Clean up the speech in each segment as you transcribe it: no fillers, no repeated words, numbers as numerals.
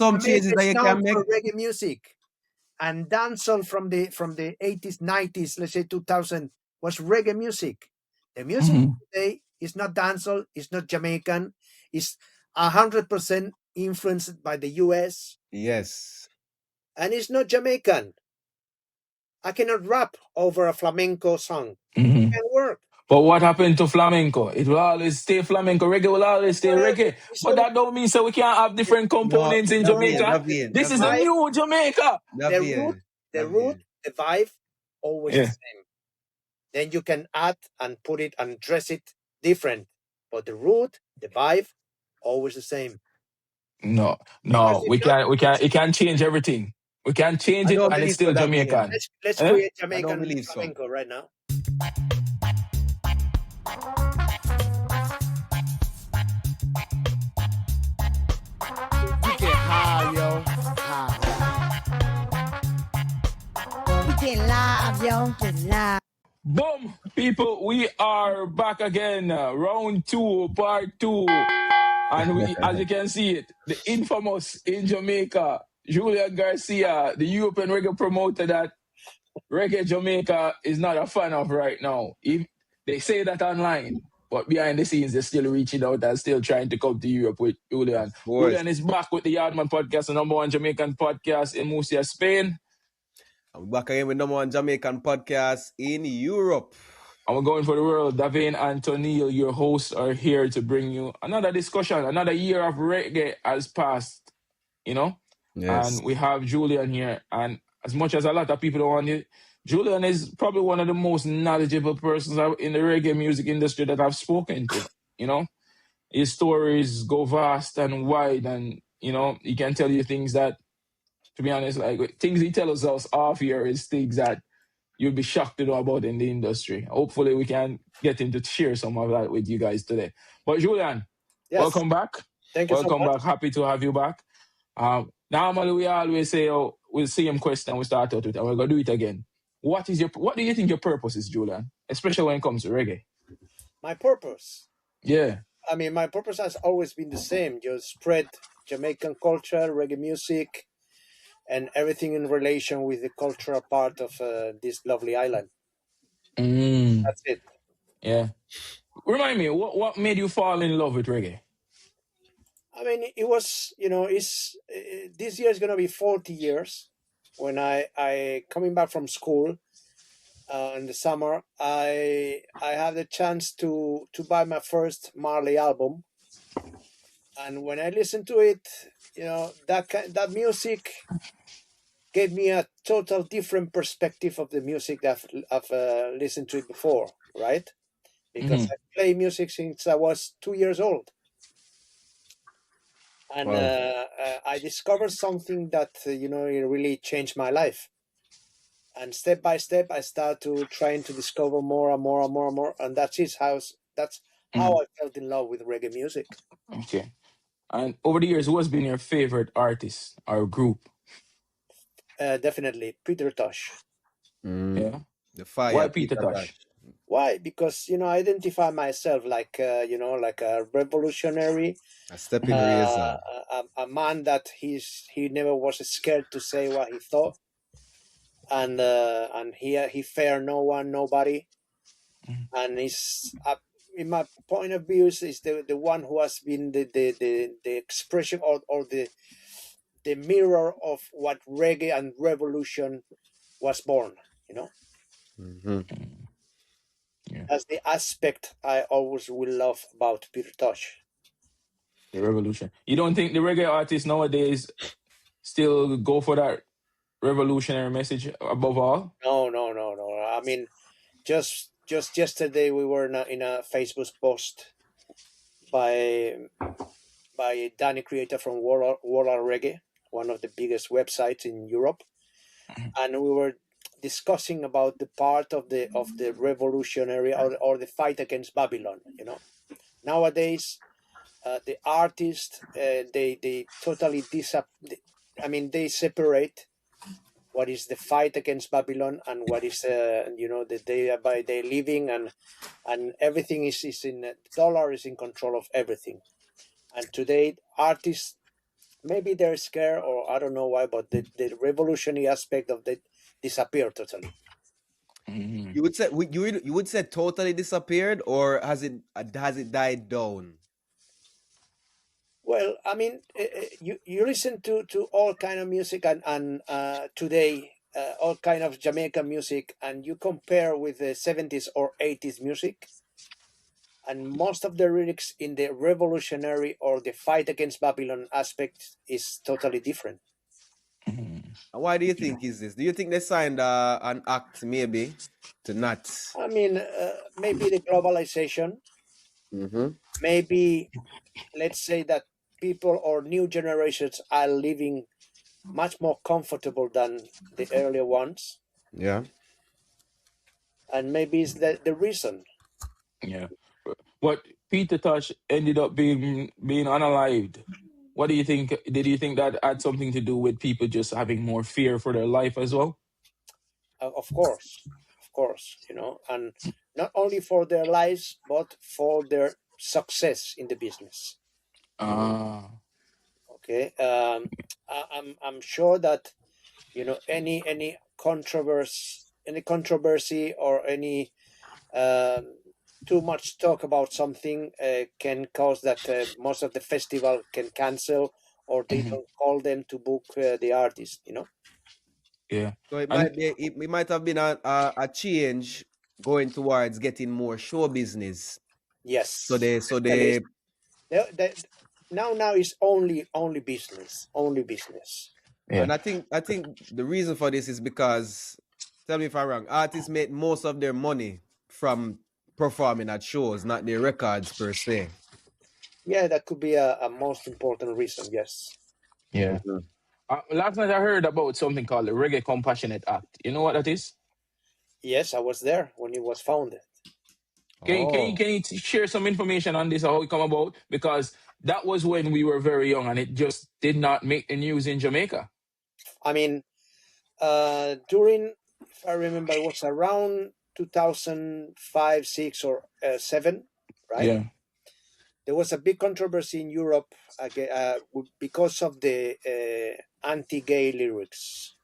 some changes Jamaica that is you known can make. for reggae music, and dancehall from the 80s, 90s, let's say 2000 was reggae music. The music Mhm. today is not dancehall, it's not Jamaican, it's 100% influenced by the US, Yes. and it's not Jamaican. I cannot rap over a flamenco song. It Mhm. can't work. But what happened to flamenco? It will always stay flamenco. Reggae will always stay Well, reggae. it's But that don't mean so we can't have different No, components in Davaine, Jamaica. Davaine, This is a Davaine, vibe, new Jamaica. the root, Davaine, the root, Davaine. the vibe, always the Yeah. same. Then you can add and put it and dress it different. But the root, the vibe, always the same. No, Because no, if we not, can't. We can't. It can't change everything. We can't change I it, don't and it's believe so, still Davaine. Jamaican. let's Eh? create I don't Jamaican believe so. flamenco right now. You get high, yo. High. We get live, yo. Get live. Boom, people, we are back again. Round two, part two. And we, as you can see it, the infamous in Jamaica, Julian Garcia, the European reggae promoter that reggae Jamaica is not a fan of right now. They say that online, but behind the scenes, they're still reaching out and still trying to come to Europe with Julian. Of course. Julian is back with the Yaadman Podcast, the number one Jamaican podcast in Murcia, Spain. I'm back again with number one Jamaican podcast in Europe. And we're going for the world. Davaine and Tonniel, your hosts, are here to bring you another discussion. Another year of reggae has passed, you know? Yes. And we have Julian here. And as much as a lot of people don't want it, Julian is probably one of the most knowledgeable persons in the reggae music industry that I've spoken to, you know? His stories go vast and wide, and, you know, he can tell you things that, to be honest, like things he tells us off here is things that you'll be shocked to know about in the industry. Hopefully we can get him to share some of that with you guys today. But Julian, Yes. welcome back. Thank you so Welcome much. back. Happy to have you back. Normally we always say, oh, we'll same question we start out with, and we're gonna do it again. What do you think your purpose is, Julian? Especially when it comes to reggae. My purpose. Yeah. I mean, my purpose has always been the same: just spread Jamaican culture, reggae music, and everything in relation with the cultural part of this lovely island. That's it. Yeah. Remind me, what made you fall in love with reggae? I mean, it was, this year is gonna be 40 years. When I coming back from school in the summer, I had the chance to buy my first Marley album, and when I listened to it, that music gave me a total different perspective of the music that I've listened to it before, right? Because I play music since I was 2 years old. And Wow. I discovered something that it really changed my life. And step by step, I start to trying to discover more and more and more and more, and that's how I felt in love with reggae music. Okay. And over the years, who has been your favorite artist or group? Definitely Tosh. Yeah. The fire. Why Peter Tosh? Why? Because I identify myself like like a revolutionary, A stepping razor. a man that he never was scared to say what he thought, and he feared no one, nobody, and he's in my point of view is the one who has been the expression or the mirror of what reggae and revolution was born. Yeah. That's the aspect I always will love about Peter Tosh. The revolution. You don't think the reggae artists nowadays still go for that revolutionary message above all? No. I mean, just yesterday we were in a Facebook post by Danny Creator from World Reggae, one of the biggest websites in Europe, and we were discussing about the part of the revolutionary or the fight against Babylon. Nowadays the artists they totally they separate what is the fight against Babylon and what is the day by day living, and everything is in dollar is in control of everything. And today artists maybe they're scared, or I don't know why, but the revolutionary aspect of it disappeared totally. Mhm. You would say you would say totally disappeared, or has it died down? Well, I mean, you listen to all kind of music, and today all kind of Jamaican music, and you compare with the 70s or 80s music, and most of the lyrics in the revolutionary or the fight against Babylon aspect is totally different. Mhm. And why do you think is this? Do you think they signed an act maybe to not? I mean, maybe the globalization, Mm-hmm. maybe let's say that people or new generations are living much more comfortable than the earlier ones, Yeah. and maybe it's the reason. Yeah. But Peter Tosh ended up being unalived. What do you think? Did you think that had something to do with people just having more fear for their life as well? Of course, and not only for their lives but for their success in the business. Ah. Okay, I'm sure that any controversy or any um, too much talk about something can cause that most of the festival can cancel, or they Mhm. don't call them to book the artist. Yeah. So it And might be it might have been a change going towards getting more show business. So Yes, they the, now is only business, only business. yeah. and I think the reason for this is because, tell me if I'm wrong, artists make most of their money from performing at shows, not their records per se. Yeah, that could be a most important reason. Yes, Yeah. Mhm. Last night I heard about something called the Reggae Compassionate Act. You know what that is? yes, I was there when it was founded. Oh, Can you share some information on this, how it come about? Because that was when we were very young and it just did not make the news in Jamaica. I mean, during, if I remember, it was around 2005, 6, or 7, right? Yeah. There was a big controversy in Europe because of the anti-gay lyrics.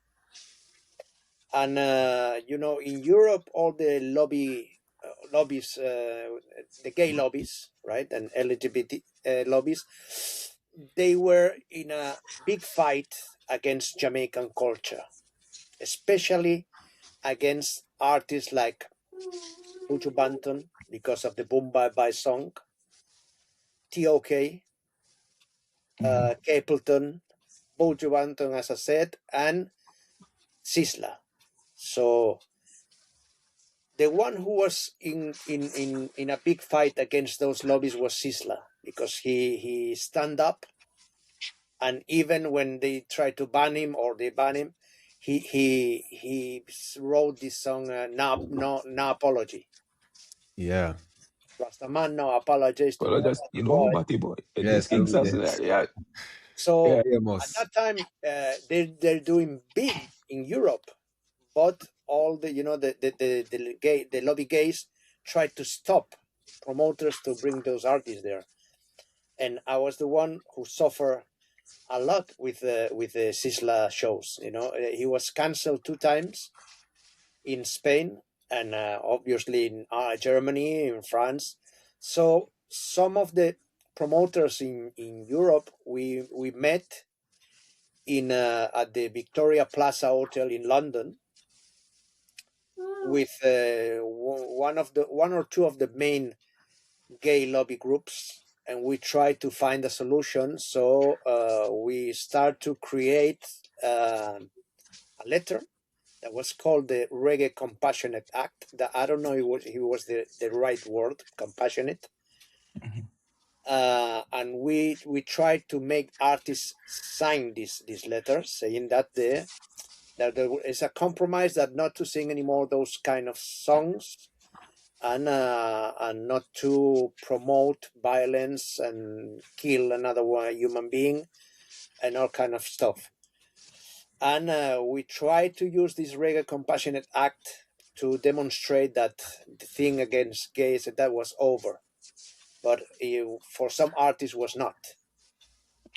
And in Europe, all the lobbies, the gay lobbies, right, and LGBT lobbies, they were in a big fight against Jamaican culture, especially against artists like Buju Banton because of the Boom Bye Bye song, TOK, Mhm. Capleton, Buju Banton, as I said, and Sisla. So the one who was in a big fight against those lobbies was Sisla, because he stand up, and even when they try to ban him or they ban him, he wrote this song, no apology. yeah. Rastaman no apologize to Well, I no just, Batty Boy. Batty Boy. This Yes, King yes. Yeah. So Yeah. at Famous. that time, they're doing big in Europe, but all the lobby gays tried to stop promoters to bring those artists there, and I was the one who suffered a lot with the Sisla shows. He was cancelled 2 times in Spain, and obviously in Germany, in France. So some of the promoters in Europe, we met in at the Victoria Plaza Hotel in London with one or two of the main gay lobby groups, and we try to find a solution. So we start to create a letter that was called the Reggae Compassionate Act. That I don't know if it was the right word, compassionate. Mhm. And we tried to make artists sign this letter, saying that there is a compromise, that not to sing anymore those kind of songs, and not to promote violence and kill another human being and all kind of stuff. And we try to use this Reggae Compassionate Act to demonstrate that the thing against gays, that was over, but for some artists was not.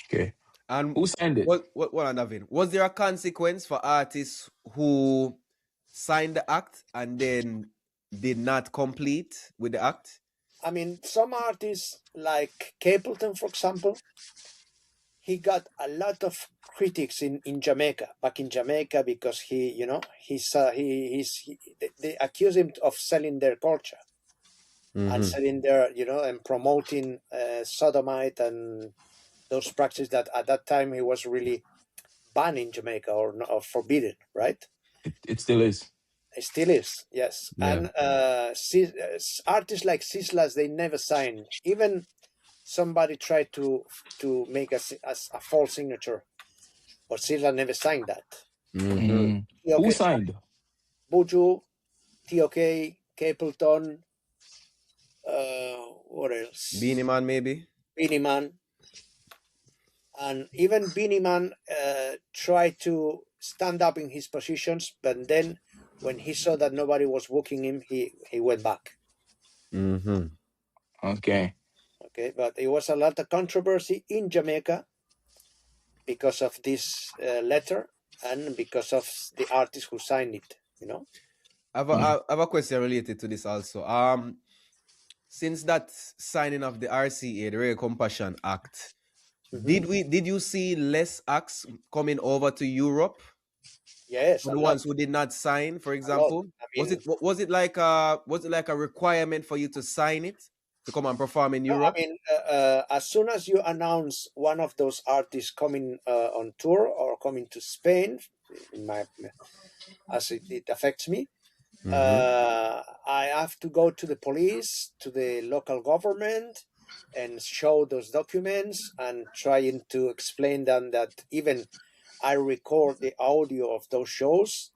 Okay. And Who signed it? what Navin? Was there a consequence for artists who signed the act and then did not complete with the act? I mean, some artists like Capleton, for example, he got a lot of critics in Jamaica, back in Jamaica, because he, you know, they accuse him of selling their culture and selling their, you know, and promoting sodomite and those practices that at that time he was really banned in Jamaica or forbidden, right? It still is. It still is, yes. Yeah. And artists like Sizzlas, they never signed. Even somebody tried to make a false signature, but Sizzla never signed that. Who signed? Buju, TOK, Capleton, what else? Beanie Man, maybe? Beanie Man. And even Beanie Man tried to stand up in his positions, but then when he saw that nobody was booking him, he went back. Okay. Okay, but it was a lot of controversy in Jamaica because of this letter and because of the artist who signed it, you know. I have a question related to this also. Since that signing of the RCA, the Reggae Compassion Act, did you see less acts coming over to Europe? Yes, For the ones who did not sign, for example, I mean, was it like a requirement for you to sign it to come and perform in Europe? I mean, as soon as you announce one of those artists coming on tour or coming to Spain, as it affects me, I have to go to the police, to the local government, and show those documents and trying to explain them that even I record the audio of those shows.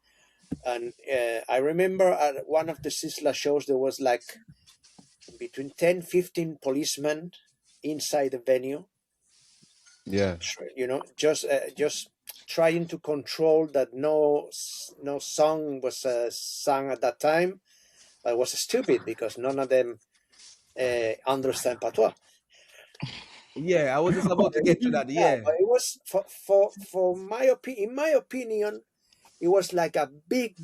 And I remember at one of the Sizzla shows, there was like between 10-15 policemen inside the venue. Yeah. You know, just trying to control that no song was sung at that time. But it was stupid because none of them understand patois. Yeah, I was just about to get to that. Yeah. But it was for my opinion. In my opinion, it was like a big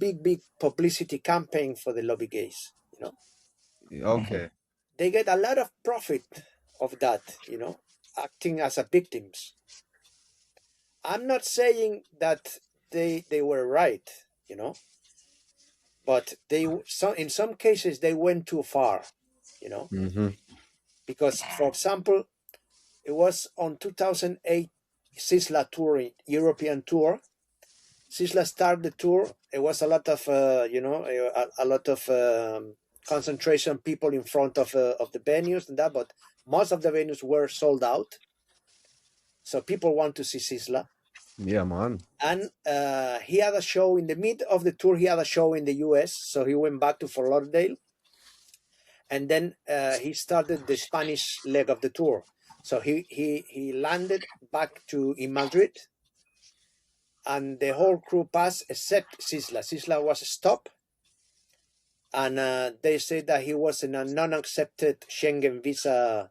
publicity campaign for the lobby gays. You know. Okay. They get a lot of profit of that. You know, acting as a victims. I'm not saying that they were right. You know. But in some cases they went too far. You know. Because, for example, it was on 2008 Sizzla tour, European tour. Sizzla started the tour. It was a lot of, a lot of concentration people in front of the venues and that, but most of the venues were sold out. So people want to see Sizzla. Yeah, man. And he had a show in the mid of the tour. He had a show in the US. So he went back to Fort Lauderdale. And then he started the Spanish leg of the tour. So he landed back in Madrid, and the whole crew passed except Sizzla. Sizzla was stopped, and they said that he was in a non-accepted Schengen visa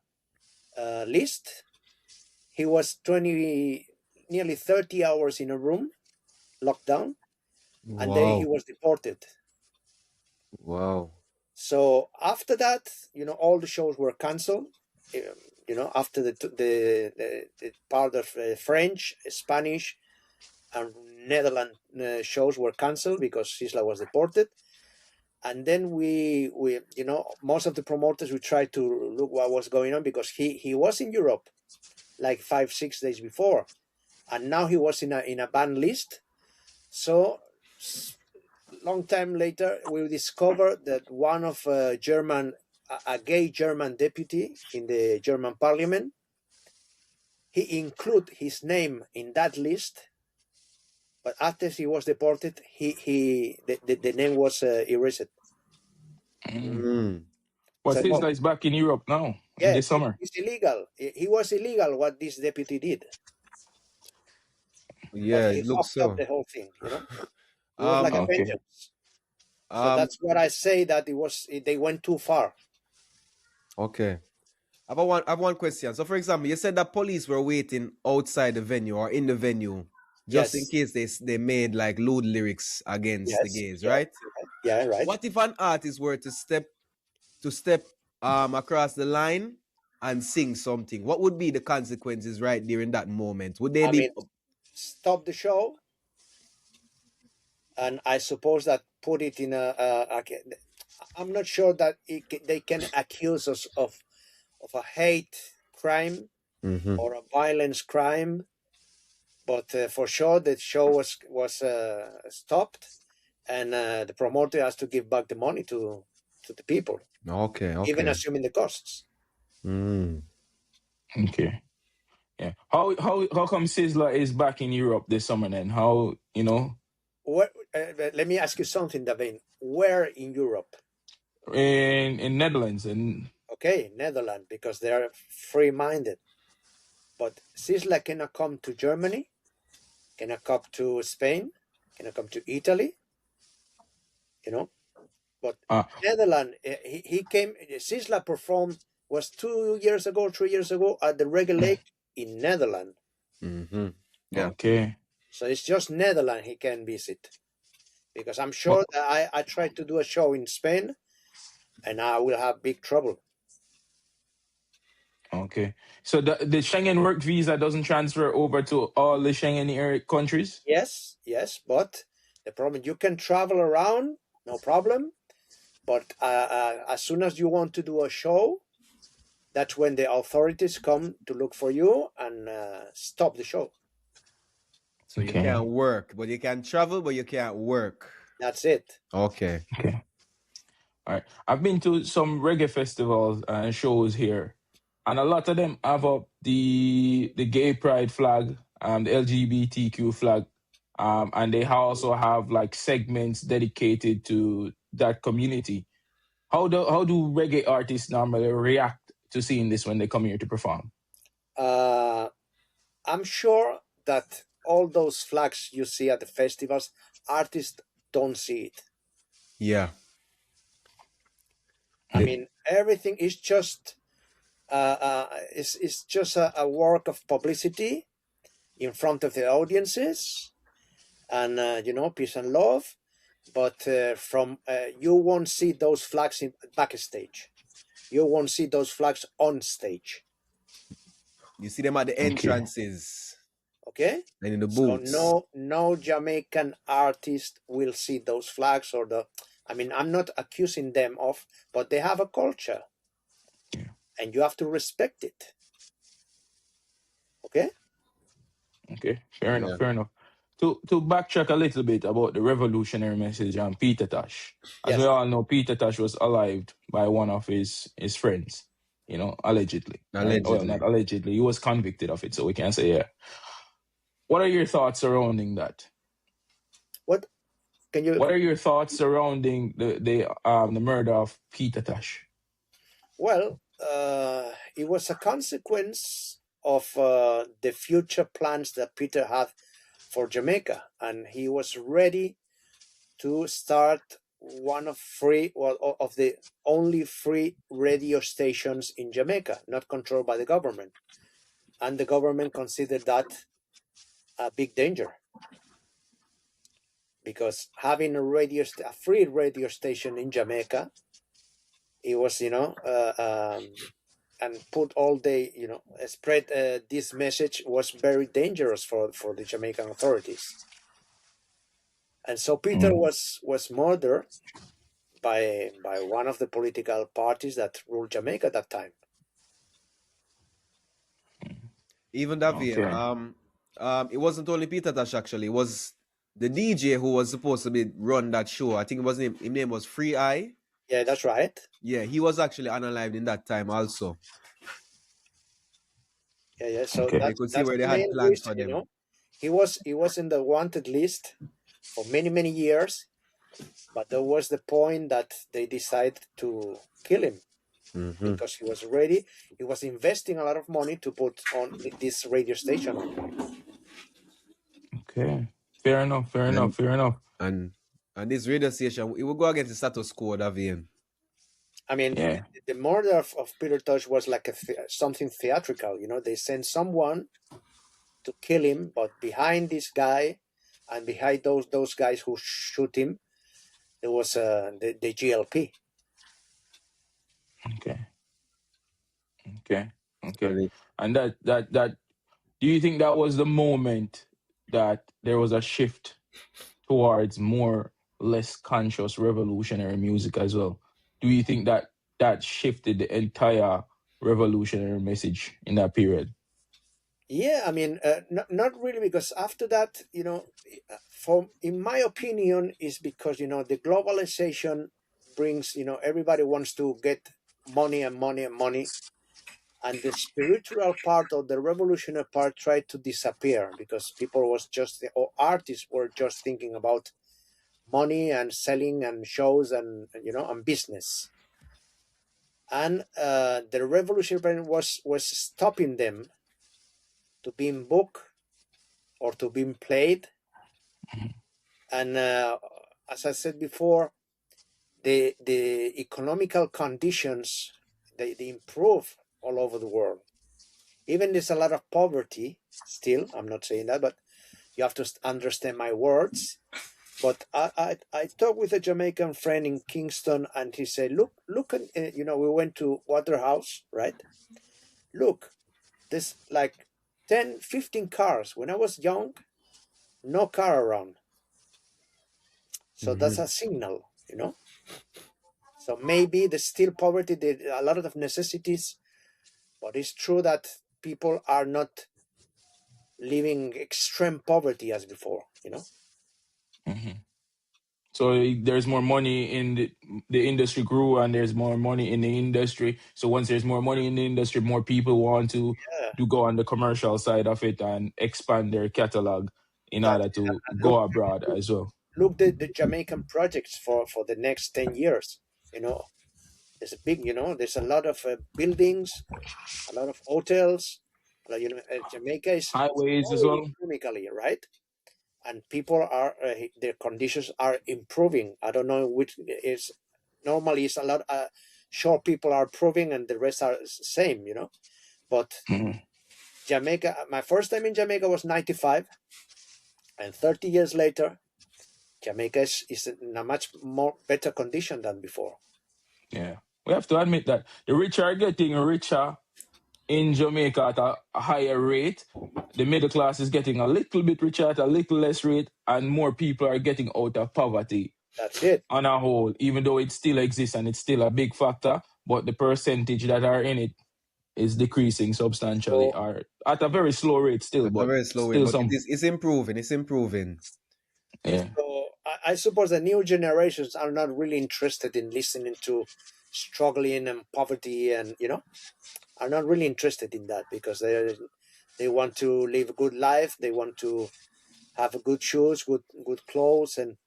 list. He was nearly 30 hours in a room, locked down, and then he was deported. Wow. So after that, you know, all the shows were canceled. You know, after the part of French, Spanish, and Netherlands shows were canceled because Sizzla was deported. And then we you know, most of the promoters, we tried to look what was going on because he was in Europe like 5-6 days before, and now he was in a ban list. So long time later, we discovered that one of a gay German deputy in the German parliament, he included his name in that list, but after he was deported, the name was erased. But So, Sizzla is back in Europe now in the summer. It's illegal. He was illegal what this deputy did. Yeah, but he it looks fucked up so. the whole thing, you know. It was like a Okay. vengeance. So that's what I say, that they went too far. Okay. I have one question. So, for example, you said that police were waiting outside the venue or in the venue just in Yes. case they made like lewd lyrics against the Yes. gays, Yeah. right? Yeah. Right. What if an artist were to step across the line and sing something? What would be the consequences right there in that moment? Would they I be mean, stop the show, and I suppose that put it in I'm not sure that they can accuse us of a hate crime Mhm. or a violence crime, but for sure the show was stopped, and the promoter has to give back the money to the people, Okay, even okay. assuming the costs. Mm. Okay. Yeah. How come Sizzla is back in Europe this summer then? How, you know, Let me ask you something, Davaine. Where in Europe? in Netherlands and Okay, Netherlands, because they are free-minded. But Sizzla cannot come to Germany, cannot come to Spain, cannot come to Italy, you know. But Netherlands, he came. Sizzla performed was 2 years ago, 3 years ago at the Reggae Lake in Netherlands. Mm-hmm. Yeah. okay. So it's just Netherlands he can visit, because I'm sure that I tried to do a show in Spain, and I will have big trouble. Okay. So the Schengen work visa doesn't transfer over to all the Schengen area countries? Yes, but the problem, you can travel around, no problem. But as soon as you want to do a show, that's when the authorities come to look for you and stop the show. So you can't work, but you can travel, but you can't work. That's it. Okay. Okay. All right. I've been to some reggae festivals and shows here, and a lot of them have up the gay pride flag, the LGBTQ flag, and they also have like segments dedicated to that community. How do reggae artists normally react to seeing this when they come here to perform? I'm sure that all those flags you see at the festivals, artists don't see it. Yeah. I mean, everything is just it's just a work of publicity in front of the audiences, and peace and love. But you won't see those flags in backstage. You won't see those flags on stage. You see them at the entrances. Okay. And in the booths. So no Jamaican artist will see those flags I'm not accusing them of, but they have a culture. Yeah. And you have to respect it. Okay? Okay, fair enough. To backtrack a little bit about the revolutionary message on Peter Tosh. As we all know, Peter Tosh was alived by one of his friends, allegedly. Right? Well, not allegedly. He was convicted of it, so we can say, yeah. What are your thoughts surrounding that? What are your thoughts surrounding the murder of Peter Tosh? Well, it was a consequence of the future plans that Peter had for Jamaica, and he was ready to start one of the only free radio stations in Jamaica, not controlled by the government, and the government considered that a big danger, because having a free radio station in Jamaica, it was and put all day spread this message was very dangerous for the Jamaican authorities. And so Peter was murdered by one of the political parties that ruled Jamaica at that time. Even Davaine, it wasn't only Peter Tosh actually. It was the DJ who was supposed to be run that show. I think his name was Free Eye. Yeah, that's right. Yeah, he was actually unalived in that time also. Yeah. So you could see where they had plans for them. He was in the wanted list for many years, but there was the point that they decided to kill him because he was ready. He was investing a lot of money to put on this radio station. Okay, fair enough. And this radio station, it will go against the status quo, Davaine. I mean, Yeah. the murder of Peter Tosh was like something theatrical. They sent someone to kill him, but behind this guy and behind those guys who shoot him, there was the GLP. Okay. Okay. Okay. Really. And that do you think that was the moment that there was a shift towards more less conscious revolutionary music as well? Do you think that shifted the entire revolutionary message in that period? Yeah, I mean, not really, because after that, in my opinion, is because the globalization brings, everybody wants to get money and money and money, and the spiritual part or the revolutionary part tried to disappear because people or artists were just thinking about money and selling and shows and and business, and the revolutionary was stopping them to being booked or to being played. And as I said before, the economical conditions they improve all over the world. Even there's a lot of poverty still. I'm not saying that, but you have to understand my words. But I talked with a Jamaican friend in Kingston, and he said, look, we went to Waterhouse, right? Look, there's like 10, 15 cars. When I was young, no car around. So that's a signal, So maybe there's still poverty, there's a lot of necessities, but it's true that people are not living extreme poverty as before, So there's more money in the industry grew, and there's more money in the industry. So once there's more money in the industry, more people want to Yeah, go on the commercial side of it and expand their catalog in that order to look go abroad as well. look the Jamaican projects for the next 10 years, there's a big, there's a lot of buildings, a lot of hotels, Jamaica is Highways as growing well. economically, right? And people are their conditions are improving. I don't know which is normally it's a lot. Sure, people are improving and the rest are same, But Mhm. Jamaica, my first time in Jamaica was 95, and 30 years later, Jamaica is in a much more better condition than before. Yeah, we have to admit that the rich are getting richer in Jamaica at a higher rate. The middle class is getting a little bit richer at a little less rate, and more people are getting out of poverty That's it. on a whole, even though it still exists and it's still a big factor, but the percentage that are in it is decreasing substantially, So or at a very slow rate still, At a but very slow rate, still but some. it's improving. It's improving. Yeah. So I suppose the new generations are not really interested in listening to struggling and poverty, and are not really interested in that because they want to live a good life. They want to have good shoes, good clothes, and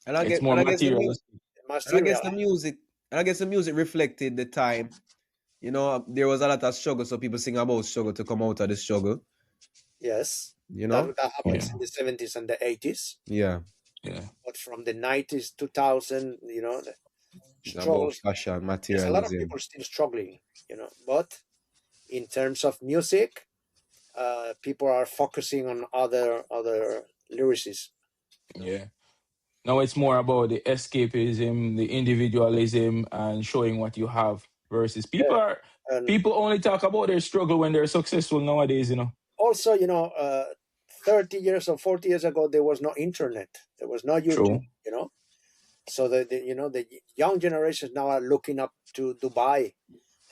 And I It's get more and I guess the music materialistic. and I guess material. the music and I guess the music reflected the time. There was a lot of struggle, so people sing about struggle to come out of the struggle. Yes, You that know? happens Yeah. in the 70s and the 80s. Yeah. Yeah. But from the 90s, 2000, the About struggles. fashion, There's a lot of materialism. people still struggling, But in terms of music, people are focusing on other lyrics. Yeah. Now it's more about the escapism, the individualism, and showing what you have versus Yeah, and people only talk about their struggle when they're successful nowadays. also, 30 years or 40 years ago, there was no internet, there was no YouTube, True. So the young generations now are looking up to Dubai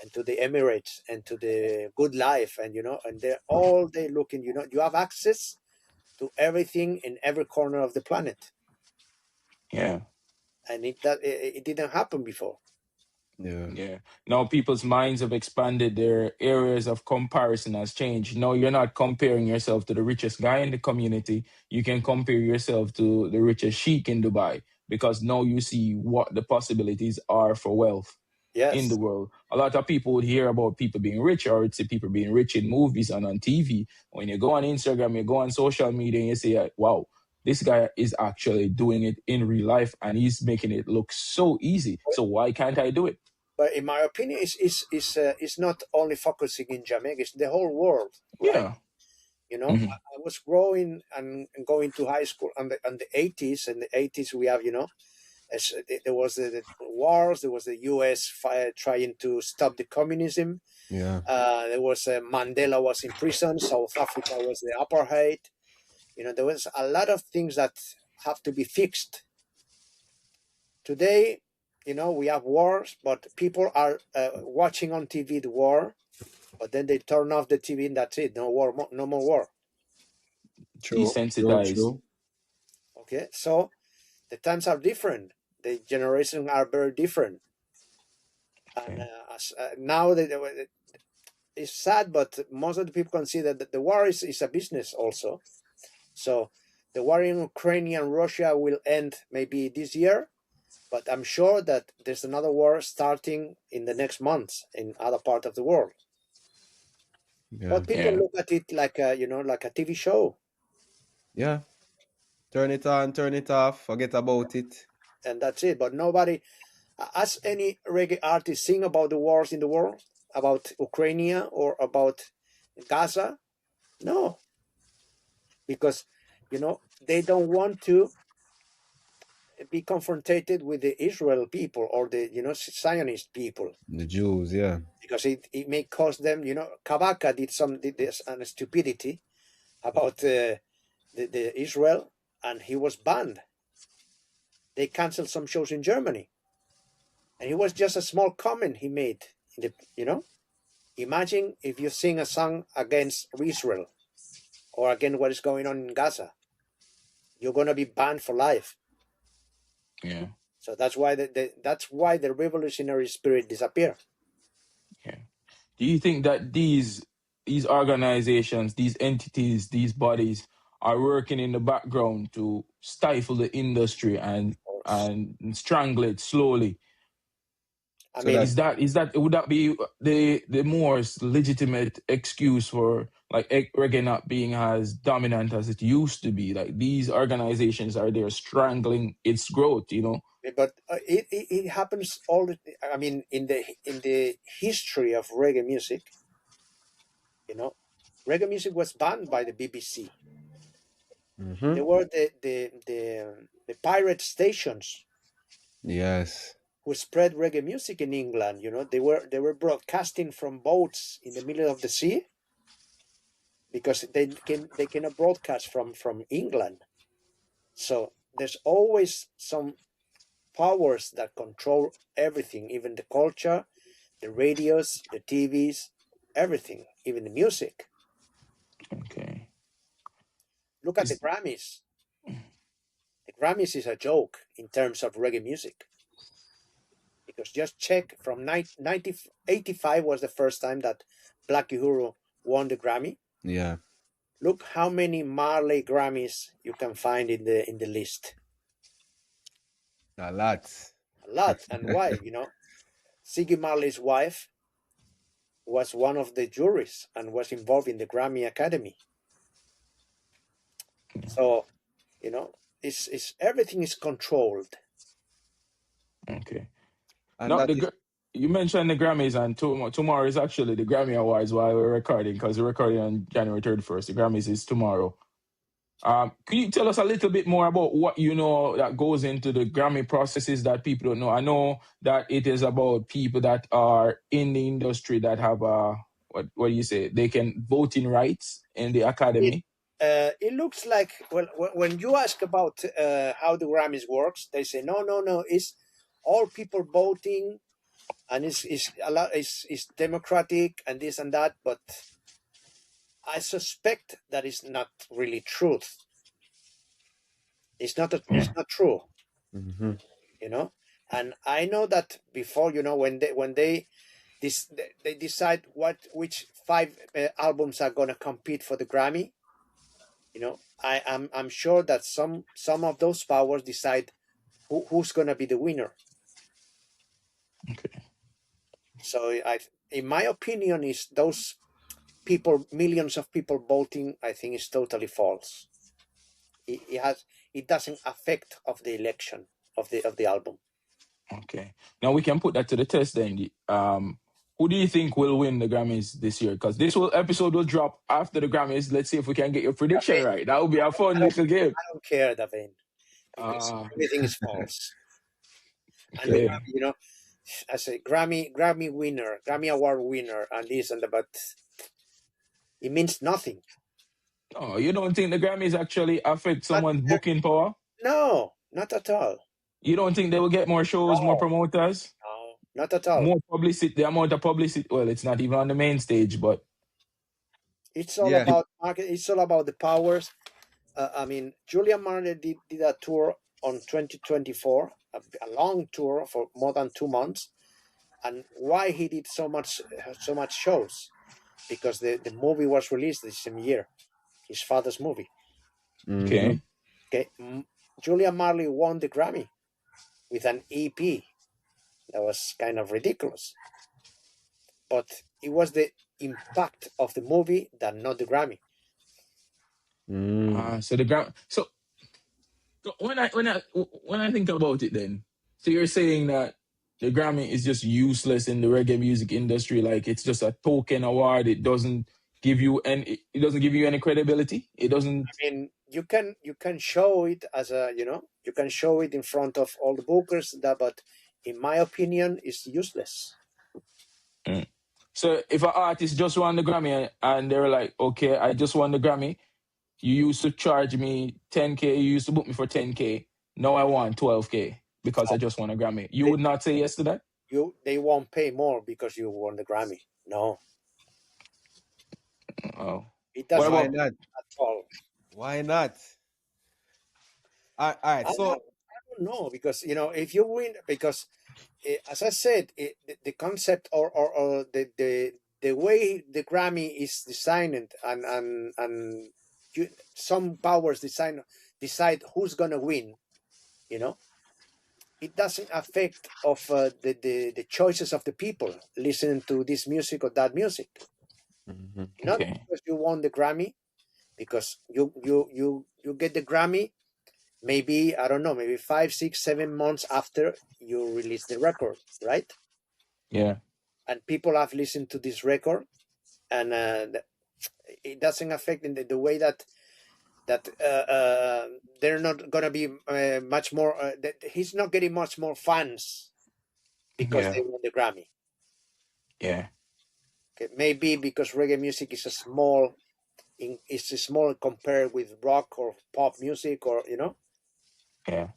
and to the Emirates and to the good life, and and they're all day looking. You have access to everything in every corner of the planet, Yeah. and it didn't happen before. Yeah. Yeah. Now people's minds have expanded, their areas of comparison has changed. Now you're not comparing yourself to the richest guy in the community. You can compare yourself to the richest sheik in Dubai, because now you see what the possibilities are for wealth in the Yes, world. A lot of people would hear about people being rich, or it's people being rich in movies and on TV. When you go on Instagram, you go on social media, and you say, wow, this guy is actually doing it in real life and he's making it look so easy. So why can't I do it? But in my opinion, it's not only focusing in Jamaica; it's the whole world, right? Yeah. You know, Mhm. I was growing and going to high school in the 80s. In the 80s, we have, there was the wars. There was the U.S. trying to stop the communism. Yeah. There was Mandela was in prison. South Africa was the apartheid. There was a lot of things that have to be fixed. Today, we have wars, but people are watching on TV the war, but then they turn off the TV and that's it. No war, no more war. True. Desensitized. Okay, so the times are different. The generations are very different. And now it's sad, but most of the people consider that the war is a business also. So the war in Ukraine and Russia will end maybe this year, but I'm sure that there's another war starting in the next months in other part of the world. Yeah. But people Yeah. look at it like a TV show, Yeah. Turn it on, turn it off, forget about it. and that's it. But nobody, as any reggae artist, sing about the wars in the world, about Ukraine or about Gaza. No, because they don't want to be confronted with the Israel people or the Zionist people, The Jews, yeah. because it may cost them. Kabaka did this stupidity about the Israel, and he was banned. They canceled some shows in Germany, and it was just a small comment he made. Imagine if you sing a song against Israel or against what is going on in Gaza, you're gonna be banned for life. Yeah. So that's why that's why the revolutionary spirit disappeared. Yeah. Do you think that these organizations, these entities, these bodies are working in the background to stifle the industry and strangle it slowly? I So mean, Would that be the more legitimate excuse for like reggae not being as dominant as it used to be? Like these organizations are there strangling its growth, but it happens all the. I mean, in the history of reggae music, reggae music was banned by the BBC. Mhm. There were the pirate stations Yes. who spread reggae music in England. They were broadcasting from boats in the middle of the sea, because they cannot broadcast from England. So there's always some powers that control everything, even the culture, the radios, the TVs, everything, even the music. Okay. Look at the Grammys. The Grammys is a joke in terms of reggae music. Because just check, from 1985 was the first time that Black Uhuru won the Grammy. Yeah. Look how many Marley Grammys you can find in the list. A lot. A lot. And why? Ziggy Marley's wife was one of the juries and was involved in the Grammy Academy. So, it's everything is controlled. Okay. And Now, that is you mentioned the Grammys, and tomorrow is actually the Grammy Awards while we're recording, because we're recording on January 31st. The Grammys is tomorrow. Can you tell us a little bit more about what you know that goes into the Grammy processes that people don't know? I know that it is about people that are in the industry that have what do you say? They can voting rights in the academy. It looks like, well, when you ask about how the Grammys works, they say no, it's all people voting, and it's a lot, it's democratic and this and that, but I suspect that is not really truth. It's not true. Mm-hmm. And I know that before, when they decide which 5 albums are going to compete for the Grammy, I'm sure that some of those powers decide who's going to be the winner. Okay. So in my opinion, is those people, millions of people voting, I think is totally false. it doesn't affect of the election of the album. Okay. Now we can put that to the test then. Who do you think will win the Grammys this year? Because this episode will drop after the Grammys. Let's see if we can get your prediction right. That would be a fun little game. I don't care, Davaine, because everything is false. Okay. And you know, I say Grammy winner, Grammy Award winner, and this and that, but it means nothing. Oh, you don't think the Grammys actually affect someone's booking power? No, not at all. You don't think they will get more shows, more promoters? No, not at all. More publicity, the amount of publicity. Well, it's not even on the main stage, but it's all about market. It's all about the powers. I mean, Julian Marley did a tour on 2024, a long tour for more than 2 months. And why he did so much shows? Because the movie was released the same year, his father's movie. Okay. Julian Marley won the Grammy with an EP. That was kind of ridiculous. But it was the impact of the movie than not the Grammy. So the Grammy. So when I think about it, then, so you're saying that the Grammy is just useless in the reggae music industry, like it's just a token award. It doesn't give you any credibility. It doesn't. I mean, you can show it as a you can show it in front of all the bookers, but in my opinion, it's useless. So if an artist just won the Grammy and they're like, okay, I just won the Grammy, you used to charge me 10K, you used to book me for 10K, now I want 12K because I just won a Grammy. You would not say yes to that? They won't pay more because you won the Grammy. No. Oh. It doesn't Why not? at all. Why not? All right. So I don't know, because if you win, because as I said, the concept or the way the Grammy is designed and some powers decide who's gonna win. It doesn't affect of the choices of the people listening to this music or that music. Not because you won the Grammy, because you get the Grammy. Maybe, I don't know, maybe 5, 6, 7 months after you release the record, right? Yeah. And people have listened to this record, and it doesn't affect in the way that they're not gonna be much more. He's not getting much more fans because they won the Grammy. Yeah. Okay, maybe because reggae music is small compared with rock or pop music, or Yeah.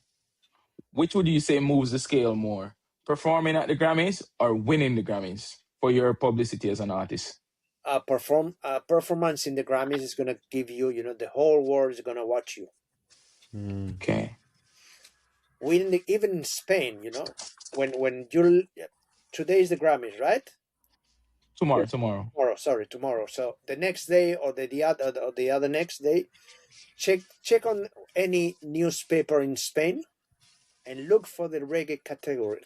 Which would you say moves the scale more? Performing at the Grammys or winning the Grammys for your publicity as an artist? Performance in the Grammys is gonna give you, the whole world is gonna watch you. Okay. Even in Spain, when today is the Grammys, right? Tomorrow. Tomorrow. So the next day or the other next day, check on any newspaper in Spain and look for the reggae category.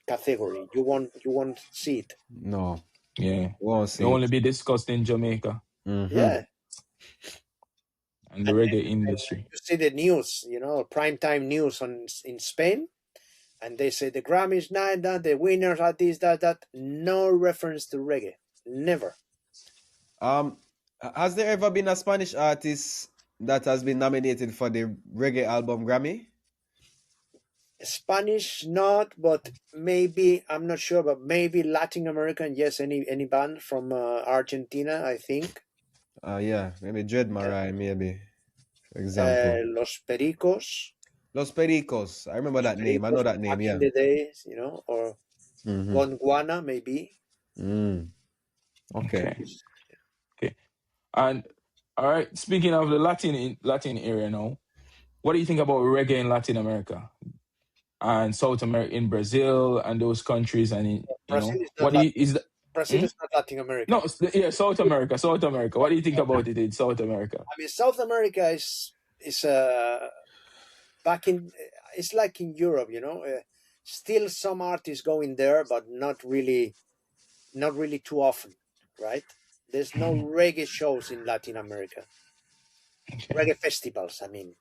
You won't see it. no. Yeah. Won't see. It will only be discussed in Jamaica Yeah. and the reggae industry. You see the news, primetime news in Spain, and they say the Grammys, the winners are this, that. No reference to reggae. Never. Has there ever been a Spanish artist that has been nominated for the reggae album Grammy? Spanish, not, but maybe, I'm not sure, but maybe Latin American, yes. Any band from Argentina, I think. Yeah, maybe Dread Marai, maybe, for example. Los Pericos. Los Pericos. I remember that name. I know that name, back yeah. in the days, or Gondwana, maybe. Okay. And all right, speaking of the Latin area now, what do you think about reggae in Latin America and South America, in Brazil and those countries? And Brazil is not Latin America. No, South America. What do you think about it in South America? I mean, South America is back in. It's like in Europe, still some artists going there, but not really too often, right? There's no reggae shows in Latin America. Reggae festivals, I mean,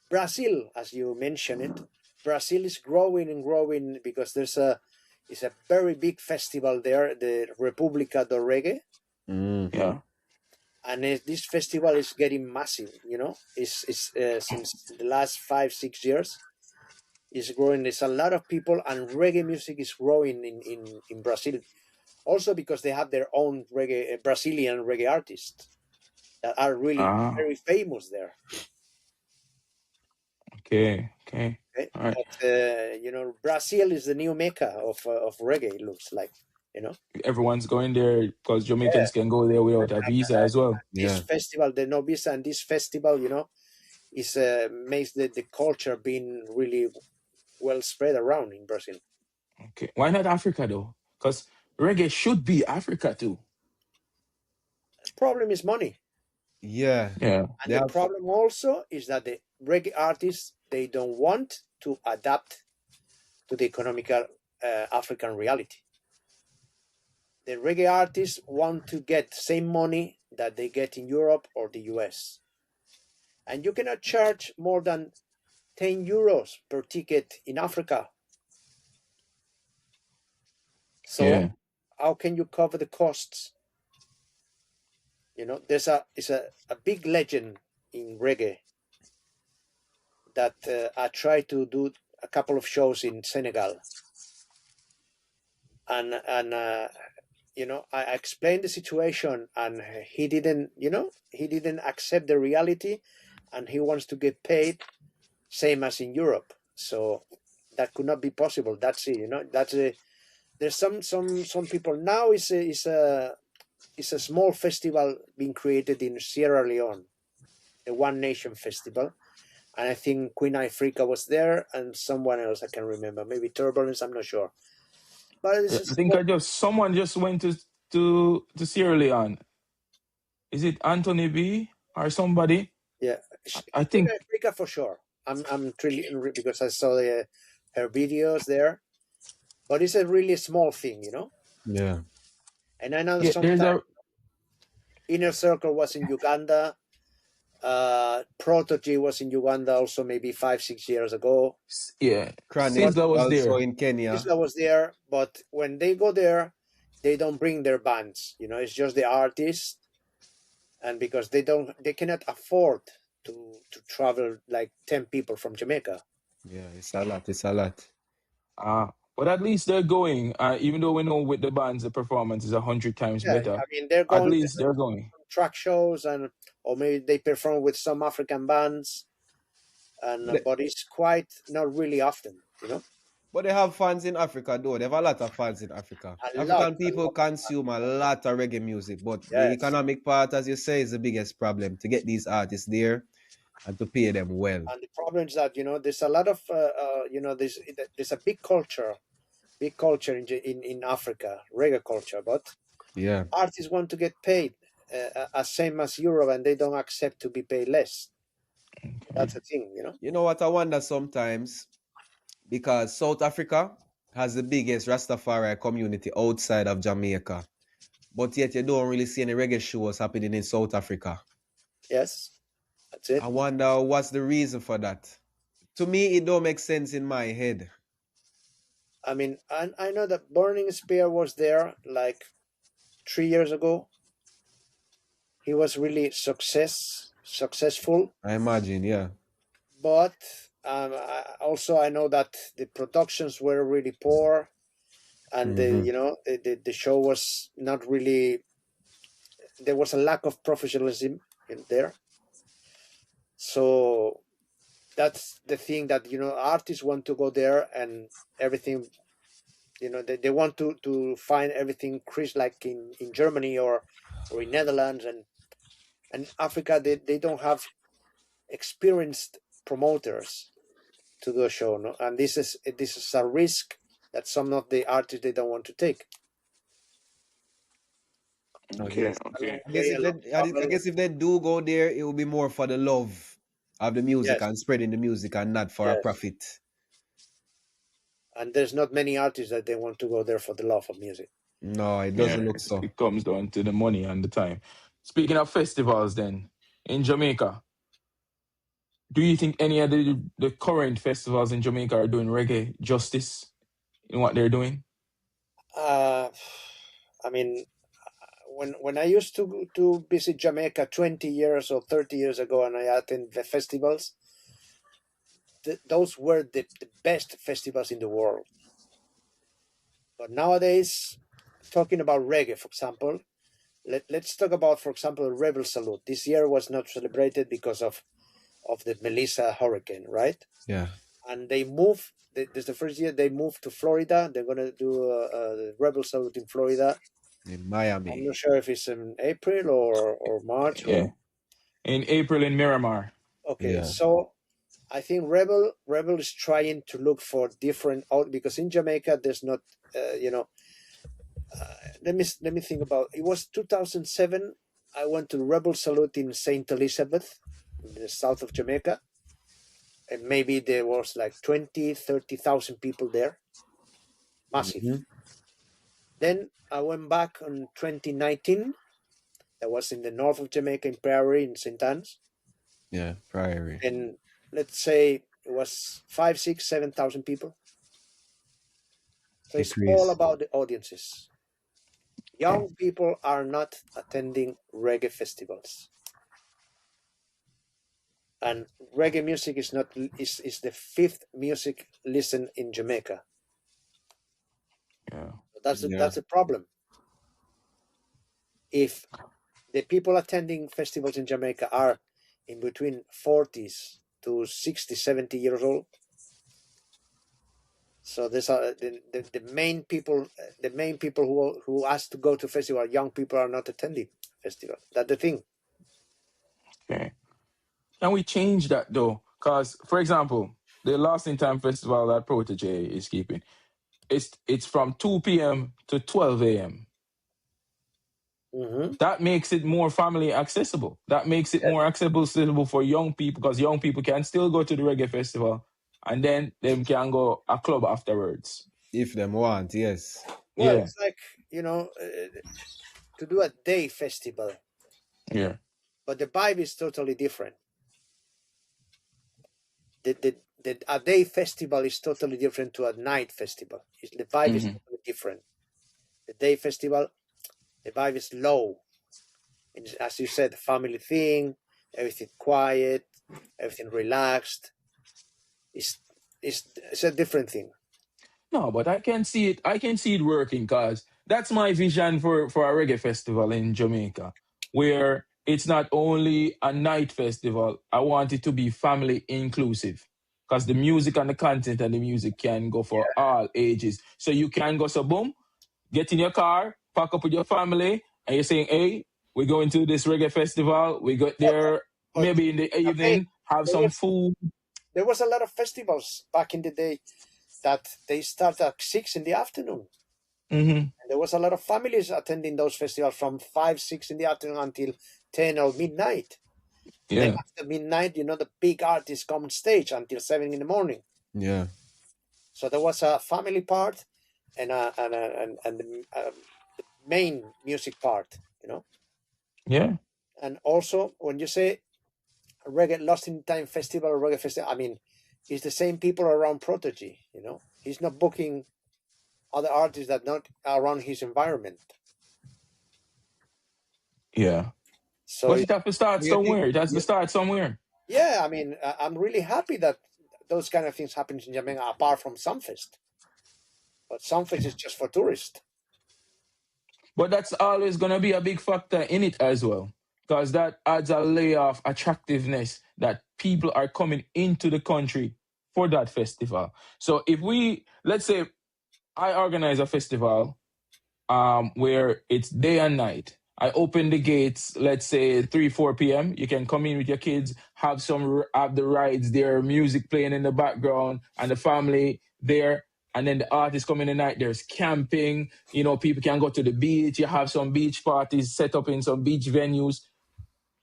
Brazil, as you mentioned it, Brazil is growing and growing because it's a very big festival there, the República do Reggae. Yeah. And this festival is getting massive, it's since the last 5-6 years is growing. There's a lot of people, and reggae music is growing in Brazil, also because they have their own reggae, Brazilian reggae artists that are really very famous there. Okay. Okay? All right. But, Brazil is the new mecca of reggae, it looks like, Everyone's going there because Jamaicans can go there without a visa as well. This festival, the no visa, and this festival, is makes the culture being really well spread around in Brazil. Okay. Why not Africa though? Because reggae should be Africa too. The problem is money. Yeah. Yeah. And the problem also is that the reggae artists, they don't want to adapt to the economical African reality. The reggae artists want to get the same money that they get in Europe or the US. And you cannot charge more than 10 euros per ticket in Africa. So how can you cover the costs? There's a big legend in reggae that I tried to do a couple of shows in Senegal. And I explained the situation, and he didn't accept the reality, and he wants to get paid same as in Europe. So that could not be possible. That's it. There's some people now. It's a small festival being created in Sierra Leone, the One Nation Festival, and I think Queen Ifrica was there, and someone else I can remember, maybe Turbulence. I'm not sure. But I think someone just went to Sierra Leone. Is it Anthony B or somebody? Yeah, I think Africa for sure. I'm really, because I saw her videos there, but it's a really small thing, Yeah. And I know sometimes Inner Circle was in Uganda. Proto G was in Uganda also maybe 5-6 years ago. Yeah, Sizzla was also there in Kenya. Sizzla was there, but when they go there, they don't bring their bands. It's just the artists, and because they cannot afford to travel like 10 people from Jamaica. Yeah, it's a lot. But at least they're going. Even though we know with the bands the performance is 100 times better. I mean, they're going. At least they're going. Track shows, or maybe they perform with some African bands, but it's quite not really often, But they have fans in Africa, though. They have a lot of fans in Africa. African people consume a lot of reggae music, but the economic part, as you say, is the biggest problem, to get these artists there and to pay them well. And the problem is that, there's a lot of, there's a big culture in Africa, reggae culture, but artists want to get paid as same as Europe, and they don't accept to be paid less. Okay. That's the thing, You know what I wonder sometimes? Because South Africa has the biggest Rastafari community outside of Jamaica, but yet you don't really see any reggae shows happening in South Africa. Yes, that's it. I wonder what's the reason for that. To me, it don't make sense in my head. I mean, I know that Burning Spear was there like 3 years ago. He was really successful. I imagine, yeah. But I know that the productions were really poor, and the show was not really. There was a lack of professionalism in there. So that's the thing that artists want to go there, and everything. They want to find everything crisp like in Germany or in Netherlands, and Africa they don't have experienced promoters to do a show, no? And this is a risk that some of the artists they don't want to take. Okay. I guess if they do go there, it will be more for the love of the music and spreading the music, and not for a profit. And there's not many artists that they want to go there for the love of music. No, it doesn't look so. It comes down to the money and the time. Speaking of festivals, then in Jamaica, do you think any of the current festivals in Jamaica are doing reggae justice in what they're doing? I mean, when I used to visit Jamaica 20 years or 30 years ago, and I attended the festivals, those were the best festivals in the world. But nowadays, talking about reggae, for example, let's talk about, for example, Rebel Salute. This year was not celebrated because of the Melissa hurricane, right? Yeah. And they moved. This is the first year they moved to Florida. They're gonna do the Rebel Salute in Florida. In Miami. I'm not sure if it's in April or March. Yeah. In April in Miramar. Okay, Yeah. so I think Rebel is trying to look for different because in Jamaica there's not, let me think about. It was 2007. I went to Rebel Salute in Saint Elizabeth, in the south of Jamaica, and maybe there was like 30,000 people there. Massive. Mhm. Then I went back in 2019. That was in the north of Jamaica, in Prairie, in St. Anne's. Yeah, Prairie. And let's say it was 5, 6, 7,000 people. So it's all about the audiences. Young people are not attending reggae festivals. And reggae music is the fifth music listened in Jamaica. Yeah. That's a problem. If the people attending festivals in Jamaica are in between 40s to 60, 70 years old, so these are the main people. The main people who ask to go to festival, young people are not attending festival. That's the thing. Okay. Can we change that though? Because, for example, the Lost in Time festival that Protege is keeping, it's from 2 p.m. to 12 a.m. Mm-hmm. That makes it more family accessible. That makes it more accessible for young people, because young people can still go to the reggae festival and then them can go a club afterwards. If them want, yes. Well, Yeah. it's like, to do a day festival. Yeah. But the vibe is totally different. A day festival is totally different to a night festival. The vibe is totally different. The day festival, the vibe is low. And as you said, the family thing, everything quiet, everything relaxed. It's a different thing. No, but I can see it. I can see it working, because that's my vision for a reggae festival in Jamaica, where it's not only a night festival. I want it to be family inclusive, because the music and the content and the music can go for all ages. So you can go, so boom, get in your car, pack up with your family, and you're saying, hey, we're going to this reggae festival. We got there maybe in the evening, have some food. There was a lot of festivals back in the day that they start at 6 in the afternoon. Mm-hmm. And there was a lot of families attending those festivals from 5, 6 in the afternoon until 10 or midnight. Yeah. Then after midnight, the big artists come on stage until 7 in the morning. Yeah. So there was a family part and the main music part, Yeah. And also, when you say reggae Lost in Time festival or reggae festival, I mean, it's the same people around Protege. He's not booking other artists that not around his environment. Yeah. So But it has to start somewhere. It has to start somewhere. Yeah, I mean, I'm really happy that those kind of things happen in Jamaica, apart from Sunfest. But Sunfest is just for tourists. But that's always going to be a big factor in it as well, because that adds a layer of attractiveness that people are coming into the country for that festival. So if let's say I organize a festival where it's day and night. I open the gates, let's say 3, 4 p.m. You can come in with your kids, have the rides there, music playing in the background, and the family there. And then the artists come in the night. There's camping. People can go to the beach. You have some beach parties set up in some beach venues.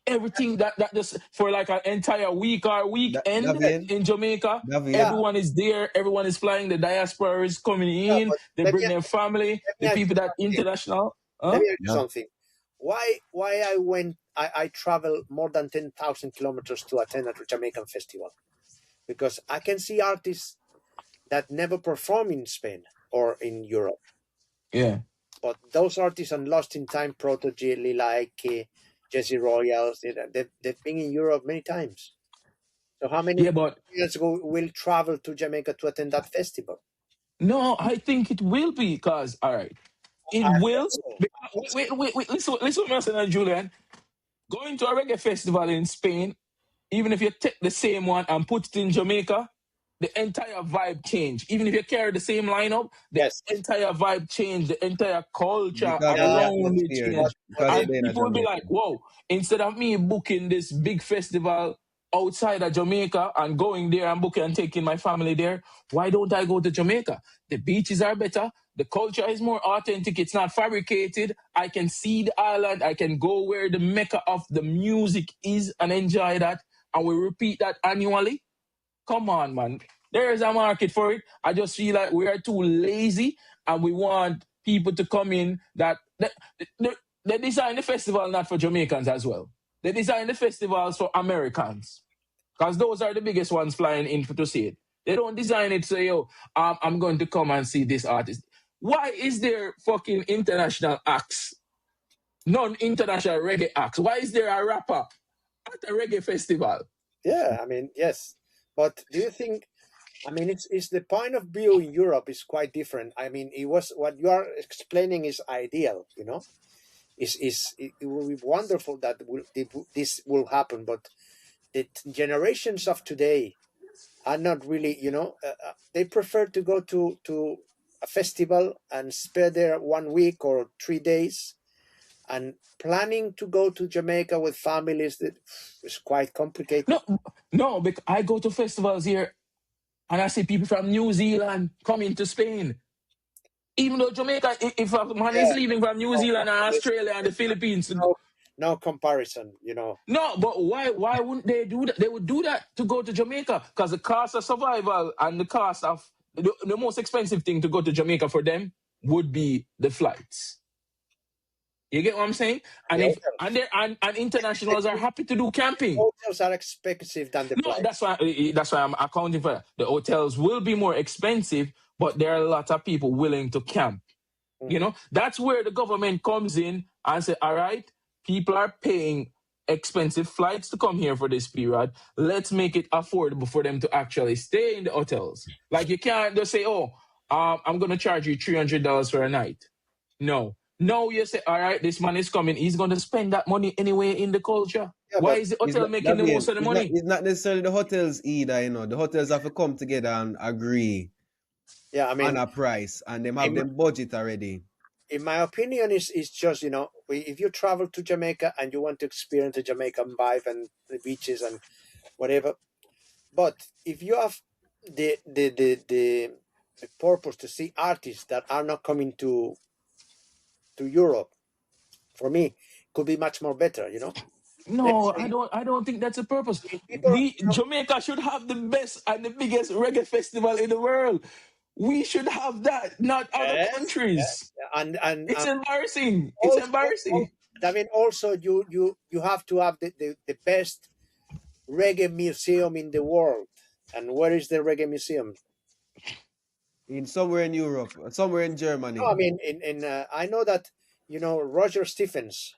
Everything that just for like an entire week or weekend in Jamaica. Everyone is there. Everyone is flying. The diaspora is coming in. They bring their family. The people that international. Let me ask you something. Why I went I travel more than 10,000 kilometers to attend a Jamaican festival, because I can see artists that never perform in Spain or in Europe. Yeah. But those artists and Lost in Time, Protege, like Jesse Royals, they've been in Europe many times. So how many Yeah, but years ago will travel to Jamaica to attend that festival? no, I think it will be because, all right, it I will. so. Wait, listen what I'm saying, Julian. Going to a reggae festival in Spain, even if you take the same one and put it in Jamaica, the entire vibe change. Even if you carry the same lineup, the Yes. entire vibe change, the entire culture Because of the around it atmosphere, change. because of And being a people will be like, Jamaican. whoa, instead of me booking this big festival outside of Jamaica and going there and booking and taking my family there, why don't I go to Jamaica? The beaches are better. The culture is more authentic. It's not fabricated. I can see the island. I can go where the mecca of the music is and enjoy that. And we repeat that annually. Come on, man. There is a market for it. I just feel like we are too lazy and we want people to come in that they design the festival not for Jamaicans as well. They design the festivals for Americans because those are the biggest ones flying in to see it. They don't design it so, yo, I'm going to come and see this artist. Why is there fucking international acts, non-international reggae acts? Why is there a rapper at a reggae festival? Yeah, I mean, yes. But do you think, I mean, it's the point of view in Europe is quite different. I mean, it was what you are explaining is ideal, you know. It will be wonderful that this will happen, but the generations of today are not really, you know, they prefer to go to a festival and spend there 1 week or 3 days, and planning to go to Jamaica with families that is quite complicated. No, because I go to festivals here and I see people from New Zealand coming to Spain. Even though Jamaica, if a man is Yeah, leaving from New Zealand and Australia and the Philippines, no comparison, you know. no, but why wouldn't they do that? They would do that to go to Jamaica because the cost of survival and the cost of the most expensive thing to go to Jamaica for them would be the flights. You get what I'm saying? And The if hotels, and internationals are happy to do camping. hotels are expensive than the No, flight. that's why I'm accounting for that. The hotels will be more expensive, but there are a lot of people willing to camp. You know, that's where the government comes in and say, all right, people are paying expensive flights to come here for this period. Let's make it affordable for them to actually stay in the hotels. Like you can't just say, oh, I'm going to charge you $300 for a night. No. No, you say, all right, this man is coming. He's going to spend that money anyway in the culture. Yeah, Why but is the It's hotel not, making the most of the money? it's not necessarily the hotels either, you know. The hotels have to come together and agree yeah, I on mean, a price, and them have in, them budget already. in my opinion, is just, you know, if you travel to Jamaica and you want to experience the Jamaican vibe and the beaches and whatever, but if you have the purpose to see artists that are not coming to Europe, for me, could be much more better, you know. Let's No, say I don't think that's the purpose. people, you know, Jamaica should have the best and the biggest reggae festival in the world. We should have that, not other yes, countries. and It's embarrassing. It's also, embarrassing. I mean, also you have to have the best reggae museum in the world. And where is the reggae museum? In somewhere in Europe, somewhere in Germany. No, I mean, in I know that, you know, Roger Stephens.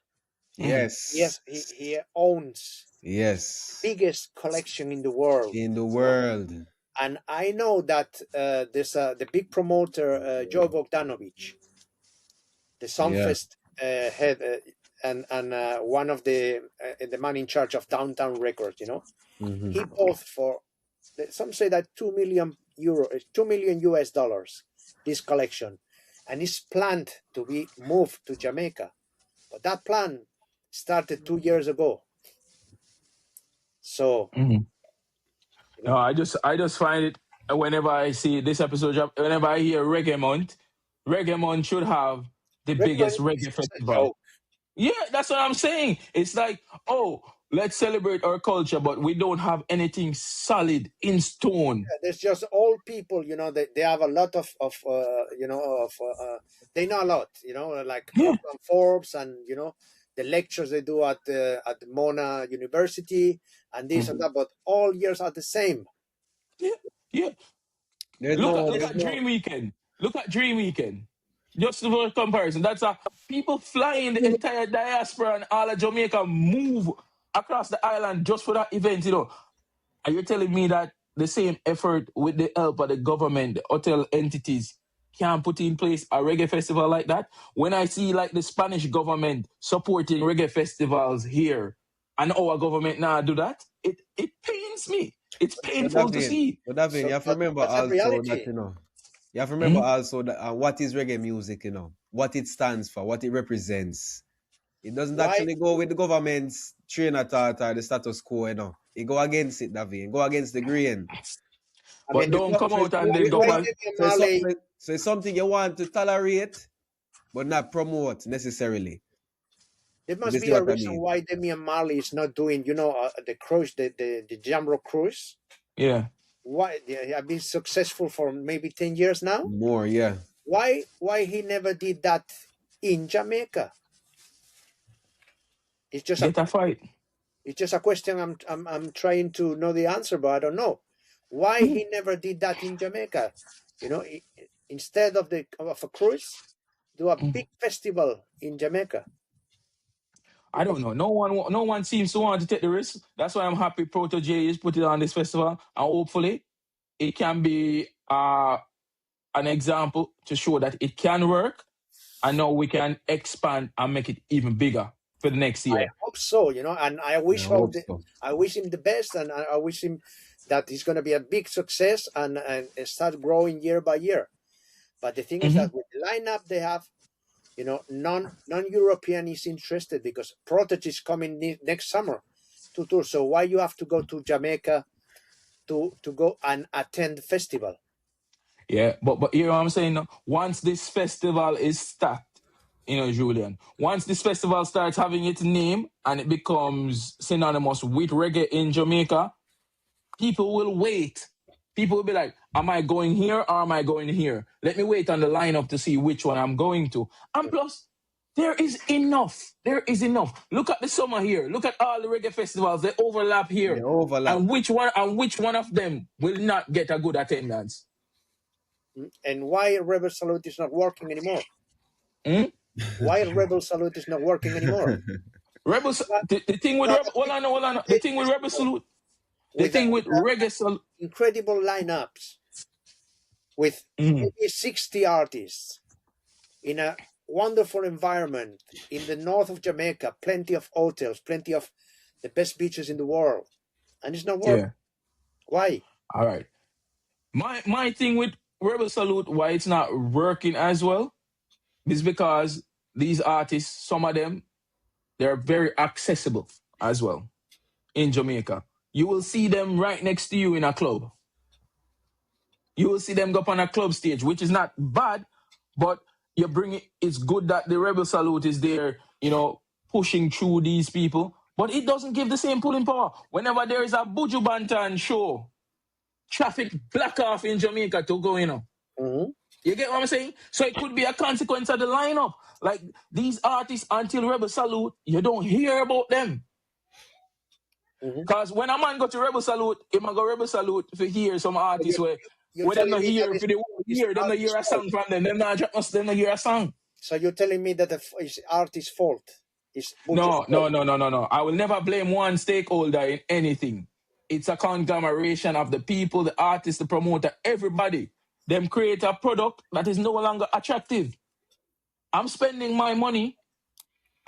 Yes. He owns Yes. biggest collection in the world. In the You know? world. And I know that there's the big promoter Joe Bogdanovich, the Sunfest head, and one of the man in charge of Downtown Records. You know, he bought for some say that €2 million, $2 million US this collection, and it's planned to be moved to Jamaica, but that plan started 2 years ago. So. No, I just find it whenever I see this episode, whenever I hear Reggae Month should have the biggest reggae It's a festival. joke. Yeah, that's what I'm saying. It's like, oh, let's celebrate our culture, but we don't have anything solid in stone. There's just old people, you know, they have a lot of you know, of they know a lot, you know, like Yeah. Forbes, and you know, the lectures they do at Mona University and this and that, but all years are the same. Yeah. Look at Dream Weekend. Look at Dream Weekend. Just for comparison, that's people flying the entire diaspora and all of Jamaica move across the island just for that event, Are you telling me that the same effort with the help of the government, the hotel entities, can put in place a reggae festival like that? When I see like the Spanish government supporting reggae festivals here and our government now do that, it pains me. It's painful to see. But Davaine, you have to remember also that, you have to remember also that what is reggae music, what it stands for, what it represents. It doesn't actually go with the government's train of thought or the status quo, It go against it, Davaine. Go against the grain. But don't come out and then go on. So it's something you want to tolerate, but not promote necessarily. There must be a reason why Damian Marley is not doing, the cruise, the Jamrock cruise. Yeah. Why they have been successful for maybe 10 years now? More, yeah. Why he never did that in Jamaica? It's just a fight. It's just a question I'm trying to know the answer, but I don't know. Why he never did that in Jamaica? Instead of a cruise, do a big festival in Jamaica. I don't know. No one seems to want to take the risk. That's why I'm happy TThe is put it on this festival, and hopefully it can be an example to show that it can work, and now we can expand and make it even bigger for the next year. I hope so, and I wish I wish him the best, and I wish him that it's going to be a big success and start growing year by year. But the thing is that with the lineup they have, non-European is interested because TThe is coming next summer to tour. So why you have to go to Jamaica to go and attend the festival? Yeah, but you know what I'm saying? Once this festival is started, Julian, once this festival starts having its name and it becomes synonymous with reggae in Jamaica, people will wait. People will be like, am I going here or am I going here? Let me wait on the lineup to see which one I'm going to. And plus, there is enough. There is enough. Look at the summer here. Look at all the reggae festivals. They overlap here. They overlap. And which one of them will not get a good attendance? And why Rebel Salute is not working anymore? Why Rebel Salute is not working anymore? The thing with Rebel, hold on. The thing with Rebel Salute, the thing with Reggae Salute, incredible lineups with maybe 60 artists in a wonderful environment in the north of Jamaica, plenty of hotels, plenty of the best beaches in the world, and it's not working. Yeah. Why? All right. My thing with Rebel Salute, why it's not working as well, is because these artists, some of them, they're very accessible as well in Jamaica. You will see them right next to you in a club. You will see them go up on a club stage, which is not bad, but it's good that the Rebel Salute is there, pushing through these people, but it doesn't give the same pulling power. Whenever there is a Buju Banton show, traffic black off in Jamaica to go, You get what I'm saying? So it could be a consequence of the lineup. Like these artists, until Rebel Salute, you don't hear about them. Because when a man go to Rebel Salute, he might go Rebel Salute to hear some artists where them not hear, if they hear, them not hear a song from them. Them not hear a song. So you're telling me that it's artist's fault? No. I will never blame one stakeholder in anything. It's a conglomeration of the people, the artists, the promoter, everybody. Them create a product that is no longer attractive. I'm spending my money,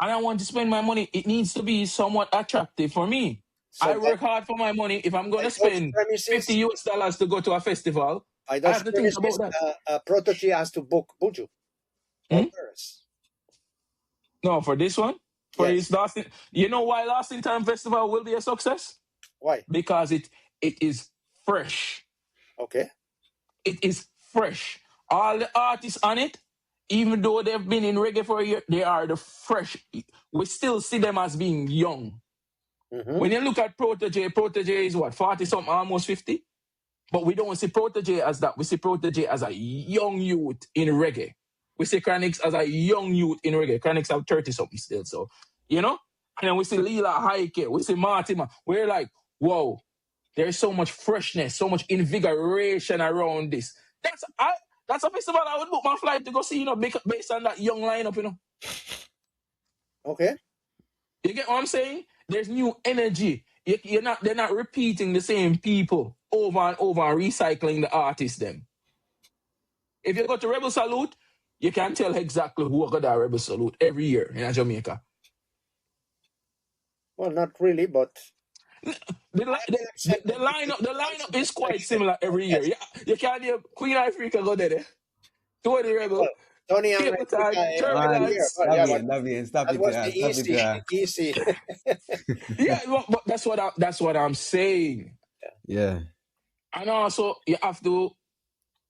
and I want to spend my money. It needs to be somewhat attractive for me. So I work hard for my money. If I'm going to spend $50 to go to a festival, I have to think about that. TThe has to book Buju. No, for this one? For his lasting, you know why Lasting Time Festival will be a success? Why? Because it is fresh. Okay. It is fresh. All the artists on it, even though they've been in reggae for a year, they are the fresh. We still see them as being young. When you look at TThe is what, 40-something, almost 50? But we don't see TThe as that. We see TThe as a young youth in reggae. We see Chronixx as a young youth in reggae. Chronixx have 30-something still. So, you know? And then we see Lila Haike, we see Martima. We're like, whoa, there's so much freshness, so much invigoration around this. That's a festival I would book my flight to go see, based on that young lineup, Okay. You get what I'm saying? There's new energy. They're not repeating the same people over and over and recycling the artists them. If you go to Rebel Salute, you can tell exactly who got that Rebel Salute every year in Jamaica. Well, not really, but The lineup is quite similar every year. Yeah, you can't hear Queen Africa go there. Tony Rebel, well, Tony and Cape Town, every year. Turbulence. But yeah, but Davian, stop that it was there. the Stop it easy. Yeah, but that's what I'm saying. Yeah. And also, you have to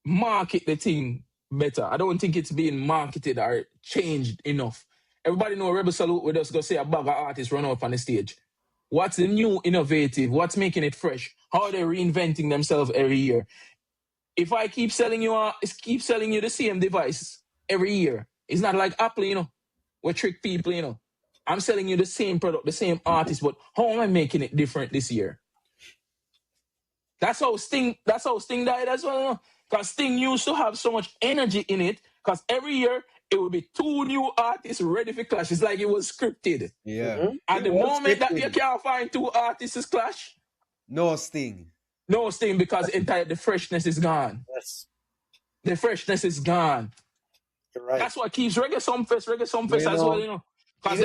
market the thing better. I don't think it's being marketed or changed enough. Everybody know Rebel Salute, we just go say a bag of artists run out on the stage. What's the new innovative? What's making it fresh? How are they reinventing themselves every year? If I keep selling you the same device every year, it's not like Apple, we trick people, I'm selling you the same product, the same artist, but how am I making it different this year? That's how Sting died as well, because Sting used to have so much energy in it, because every year it would be 2 new artists ready for clash. It's like it was scripted. Yeah. Mhm. At the moment that you can't find 2 artists clash, No Sting. no Sting, because the freshness is gone. Yes, The freshness is gone. you're right. That's what keeps Reggae Sumfest as well, because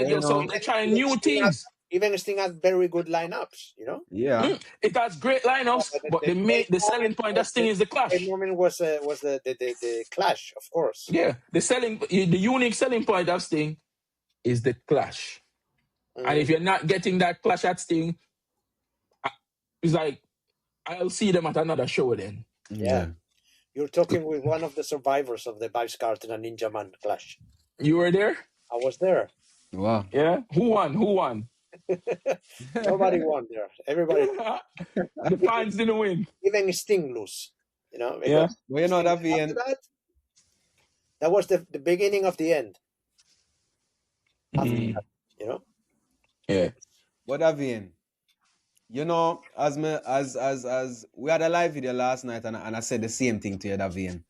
they're trying new things. Even Sting had very good lineups, Yeah. It has great lineups, but the selling point that Sting is the clash. The moment was the clash, of course. Yeah, the unique selling point of Sting is the clash. And if you're not getting that clash at Sting, it's like, I'll see them at another show then. Yeah. You're talking with one of the survivors of the Vibes Cartel and Ninja Man clash. You were there? I was there. Wow. Yeah? Who won? Nobody won there. Everybody, The fans didn't win. even Sting lose. Yeah. Well, Davian. After that was the beginning of the end. After that, Yeah. But Davian, as we had a live video last night, and I said the same thing to you, Davian.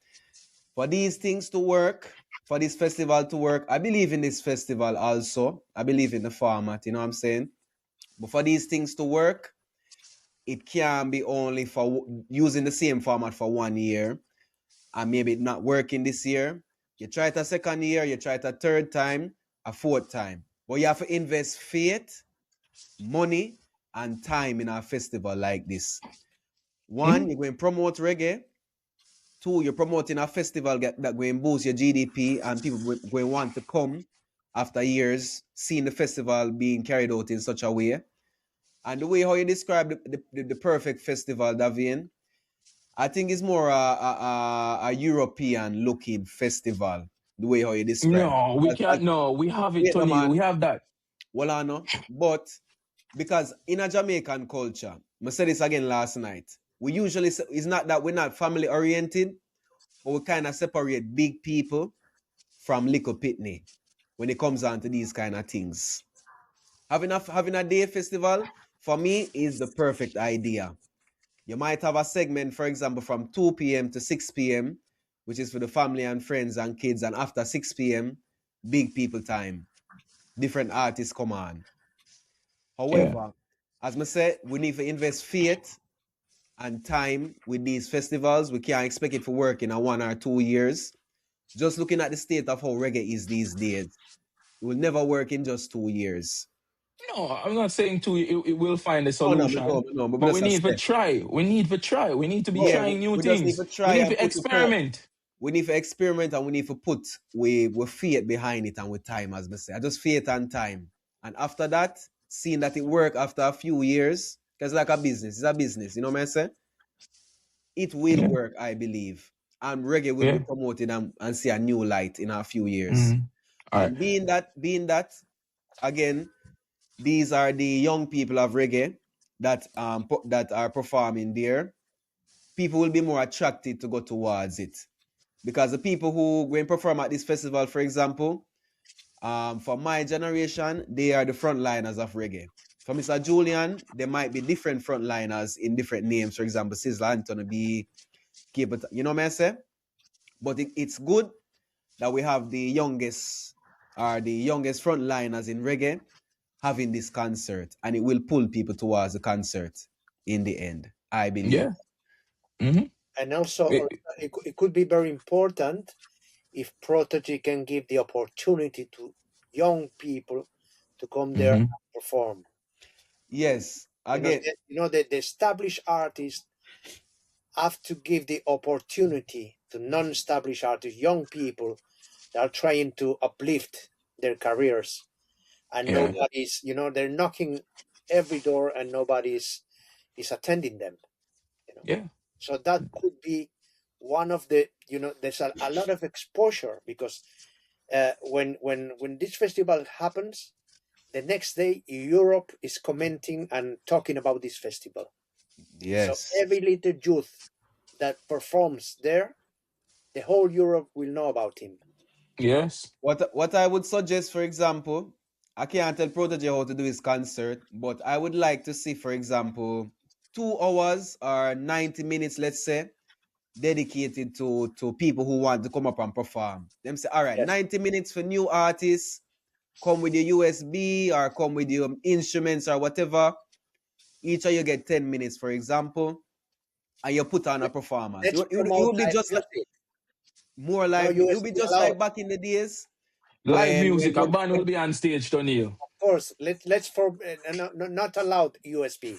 For these things to work, for this festival to work, I believe in this festival also. I believe in the format, you know what I'm saying? But for these things to work, it can be only for using the same format for 1 year, and maybe it not working this year. You try it a second year, you try it a third time, a fourth time. But you have to invest faith, money, and time in a festival like this. 1, you're going to promote reggae. 2, you're promoting a festival that going to boost your GDP, and people going to want to come after years seeing the festival being carried out in such a way. And the way how you describe the perfect festival, Davaine, I think it's more a European looking festival. The way how you describe. No, we can't. No, we have it, Tony. We have that. Well, I know, but because in a Jamaican culture, I said this again last night, we usually, it's not that we're not family oriented, but we kind of separate big people from little pitney when it comes on to these kind of things. Having a day festival, for me, is the perfect idea. You might have a segment, for example, from 2 p.m. to 6 p.m., which is for the family and friends and kids, and after 6 p.m., big people time. Different artists come on. However, as I said, we need to invest faith and time with these festivals. We can't expect it to work in a 1 or 2 years. Just looking at the state of how reggae is these days, it will never work in just 2 years. No, I'm not saying it will find a solution. No, but we need to try. We need to try. We need to be trying new things. Need to try, we need to experiment. We need to experiment, and we need to put with faith behind it and with time, as I say. Just faith and time. And after that, seeing that it work after a few years, because like a business, it's a business, you know what I say? It will work, I believe. And reggae will be promoted and see a new light in a few years. And being that, again, these are the young people of reggae that are performing there. People will be more attracted to go towards it. Because the people who go and perform at this festival, for example, For my generation, they are the frontliners of reggae. For Mr. Julian, there might be different frontliners in different names. For example, Sizzla Anthony B, you know what I say? But it's good that we have the youngest frontliners in reggae having this concert, and it will pull people towards the concert in the end, I believe. Yeah. Mm-hmm. And also, it could be very important if Protege can give the opportunity to young people to come there and perform. Yes, again, the established artists have to give the opportunity to non-established artists, young people that are trying to uplift their careers, and nobody's, they're knocking every door and nobody's is attending them. Yeah. So that could be one of the, there's a lot of exposure, because when this festival happens, the next day Europe is commenting and talking about this festival. Yes. So every little youth that performs there, the whole Europe will know about him. Yes. What I would suggest, for example, I can't tell Protege how to do his concert, but I would like to see, for example, 2 hours or 90 minutes, let's say, dedicated to people who want to come up and perform. Them say, all right, Yes. 90 minutes for new artists, come with your USB or come with your instruments or whatever. Each of you get 10 minutes, for example, and you put on a performance. Let's It promote would be live just like music. more like No it would be USB just allowed. like back in the days. Live when- music. when- A band will be on stage, Tonniel. Of course, let's not allowed USB.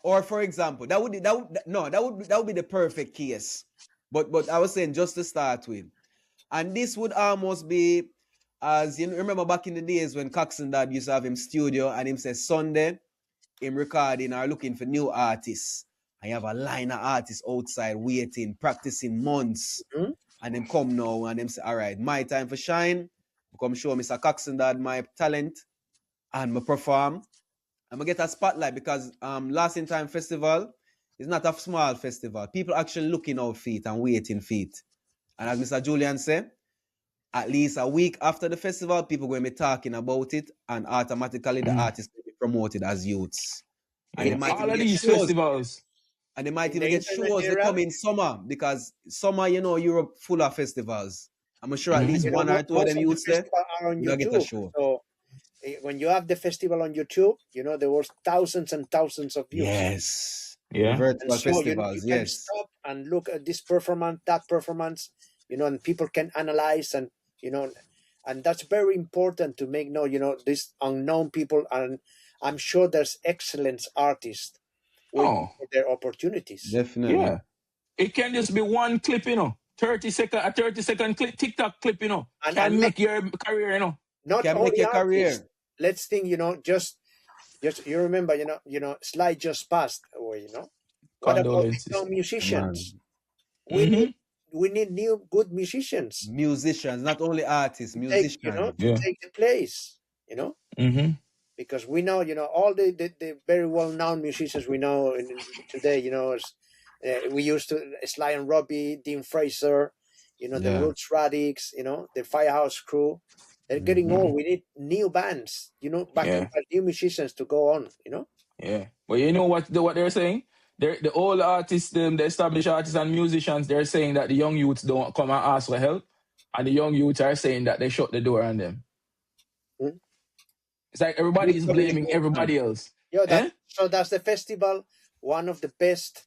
Or for example, that would be the perfect case. But I was saying just to start with, and this would almost be as you remember back in the days when Coxsone Dad used to have him studio and him says Sunday, him recording or looking for new artists. I have a line of artists outside waiting, practicing months, and them come now and them say, all right, my time for shine. Come show Mr. Coxsone Dad my talent and me perform. I'm gonna get a spotlight because Last in Time Festival is not a small festival. People actually looking out for it and waiting for it. And as Mr. Julian said, at least a week after the festival, people going to be talking about it, and automatically the artists will be promoted as youths. And they might All even of get these shows. festivals. And they might In even the get internet shows. They era- come in summer because summer, Europe full of festivals. I'm sure at least one or two of most them the youths there. festivals are on you'll YouTube. get a show. So when you have the festival on YouTube, there was thousands and thousands of views. Yes. Yeah. Virtual And so festivals, you can yes. stop and look at this performance, that performance, and people can analyze and and that's very important to make these unknown people, and I'm sure there's excellent artists waiting for their opportunities. Definitely. Yeah. It can just be one clip, 30-second clip, TikTok clip, And can make your career, Not Can only make your career. artists. Let's think, just you remember, Slide just passed away, What about Condolences. young musicians? Man. We need new good musicians. Musicians, not only artists, Take, musicians. to take the place, Mm-hmm. because we know, all the very well-known musicians we know today, we used to Sly and Robbie, Dean Fraser, the Yeah. Roots Radix, the Firehouse Crew. They're getting old. We need new bands, new musicians to go on, Yeah. But you know what they're saying? The old artists, the established artists and musicians, they're saying that the young youths don't come and ask for help. And the young youths are saying that they shut the door on them. Hmm? It's like everybody is blaming everybody else. Yeah, so that's the festival, one of the best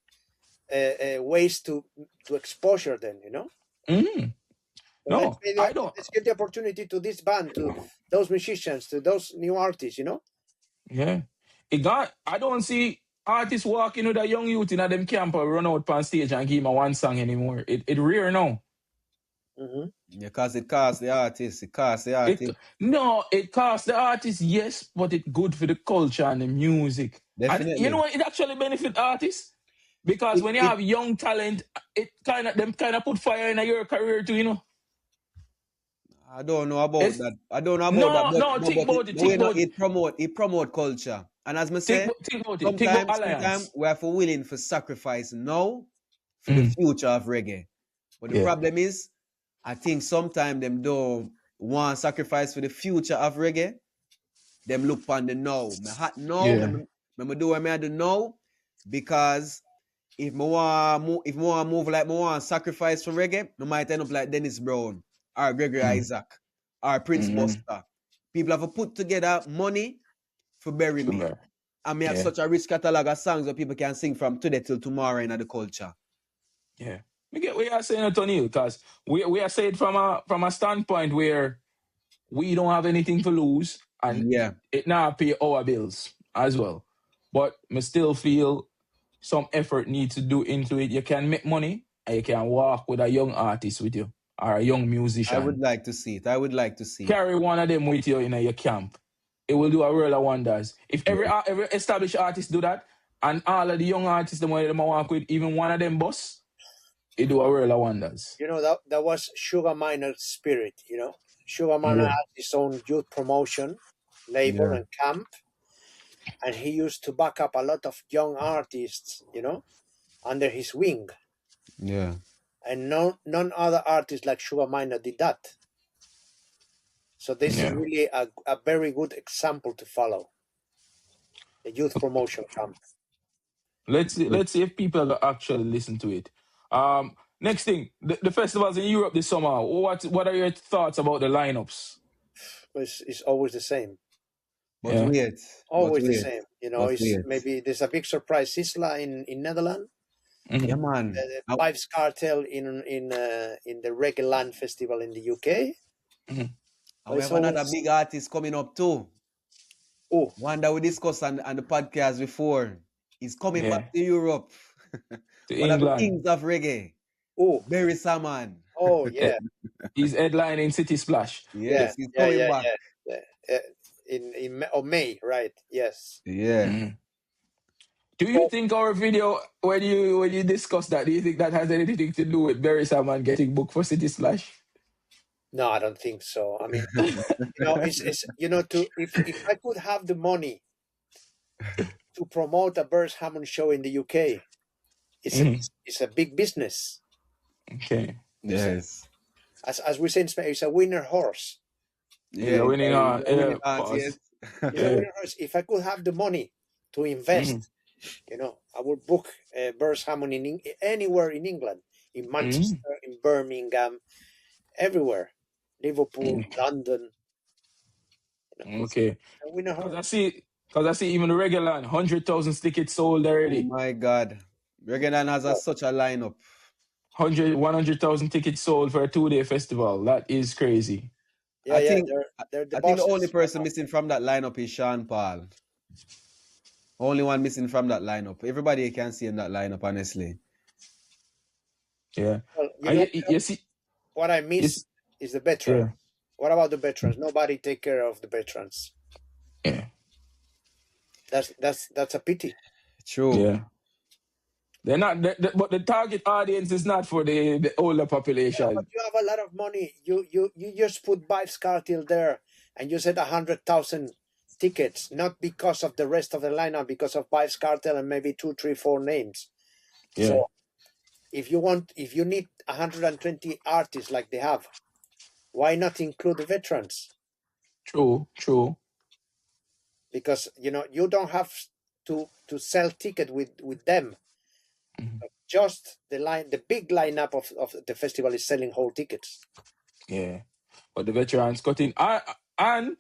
ways to exposure them, Mm-hmm. No, I don't. Let's give the opportunity to this band, to those musicians, to those new artists, Yeah. I don't see artists walking with a young youth in a them camp or run out on stage and give him a one song anymore. It rare now. Because it costs the artist. It costs the artist. It costs the artist, yes, but it's good for the culture and the music. Definitely. And you know what? It actually benefits artists. Because when you have young talent, it kind of put fire in your career too, I don't know about that. I don't know about that. Think about it. It promote culture. And as I say, think about it. Think about alliance. Sometimes we are for willing for sacrifice now for the future of reggae. But the problem is, I think sometimes them don't want sacrifice for the future of reggae, them look on the now. Me hot now, Yeah. me do what me do now, because if me want move like me want sacrifice for reggae, me might end up like Dennis Brown or Gregory Isaac or Prince Buster. People have to put together money for bury me. And me have such a rich catalog of songs that people can sing from today till tomorrow in the culture. Yeah. We get what you're saying, Tonniel, because we are saying from a standpoint where we don't have anything to lose and it now pay our bills as well. But me still feel some effort needs to do into it. You can make money and you can walk with a young artist with you or a young musician. I would like to see it. Carry one of them with you in your camp. It will do a world of wonders. If every established artist do that, and all of the young artists them walk with, even one of them boss, it do a world of wonders. You know, that was Sugar Minor's spirit, you know. Sugar Minor had his own youth promotion label and camp, and he used to back up a lot of young artists, you know, under his wing. Yeah. And none other artist like Sugar Minor did that. So this is really a very good example to follow. The youth promotion camp. Let's see if people actually listen to it. Next thing, the festivals in Europe this summer. What are your thoughts about the lineups? It's always the same. But wait. Always the same. You know, maybe there's a big surprise. Sisla in Netherlands. Yeah, man. The Vibes Cartel in the Reggae Land Festival in the UK. We have another big artist coming up too. Oh, one that we discussed on the podcast before. He's coming back to Europe. To one England. of the kings of reggae. Oh, Barry Salmon. Oh, yeah. He's headlining City Splash. Yes, he's coming back. In May, right? Yes. Yeah. Do you think our video, when you discuss that, do you think that has anything to do with Barry Salmon getting booked for City Splash? No, I don't think so. I mean, it's if I could have the money to promote a Burst Hammond show in the UK, it's a big business. Okay. Yes. As we say in Spain, it's a winner horse. Yeah, winning horse. Yes. A winner horse. If I could have the money to invest, I would book Burst Hammond anywhere in England, in Manchester, in Birmingham, everywhere. Liverpool, London. Okay. Because I see even the Reggae Land, 100,000 tickets sold already. Oh my God. Reggae Land has such a lineup. 100,000 tickets sold for a 2-day festival. That is crazy. Yeah, I think the only person missing from that lineup is Sean Paul. Only one missing from that lineup. Everybody you can see in that lineup, honestly. Yeah. Well, you see, what I miss is the veterans. Yeah. What about the veterans? Nobody take care of the veterans. Yeah. That's a pity. True. Yeah. They're not, but the target audience is not for the older population. Yeah, but you have a lot of money. You just put Vibes Cartel there, and you said 100,000 tickets, not because of the rest of the lineup, because of Vibes Cartel and maybe 2, 3, 4 names. Yeah. So if you need 120 artists like they have, why not include the veterans? True. Because you don't have to sell ticket with them. Just the big lineup of the festival is selling whole tickets. Yeah, but the veterans cut in, and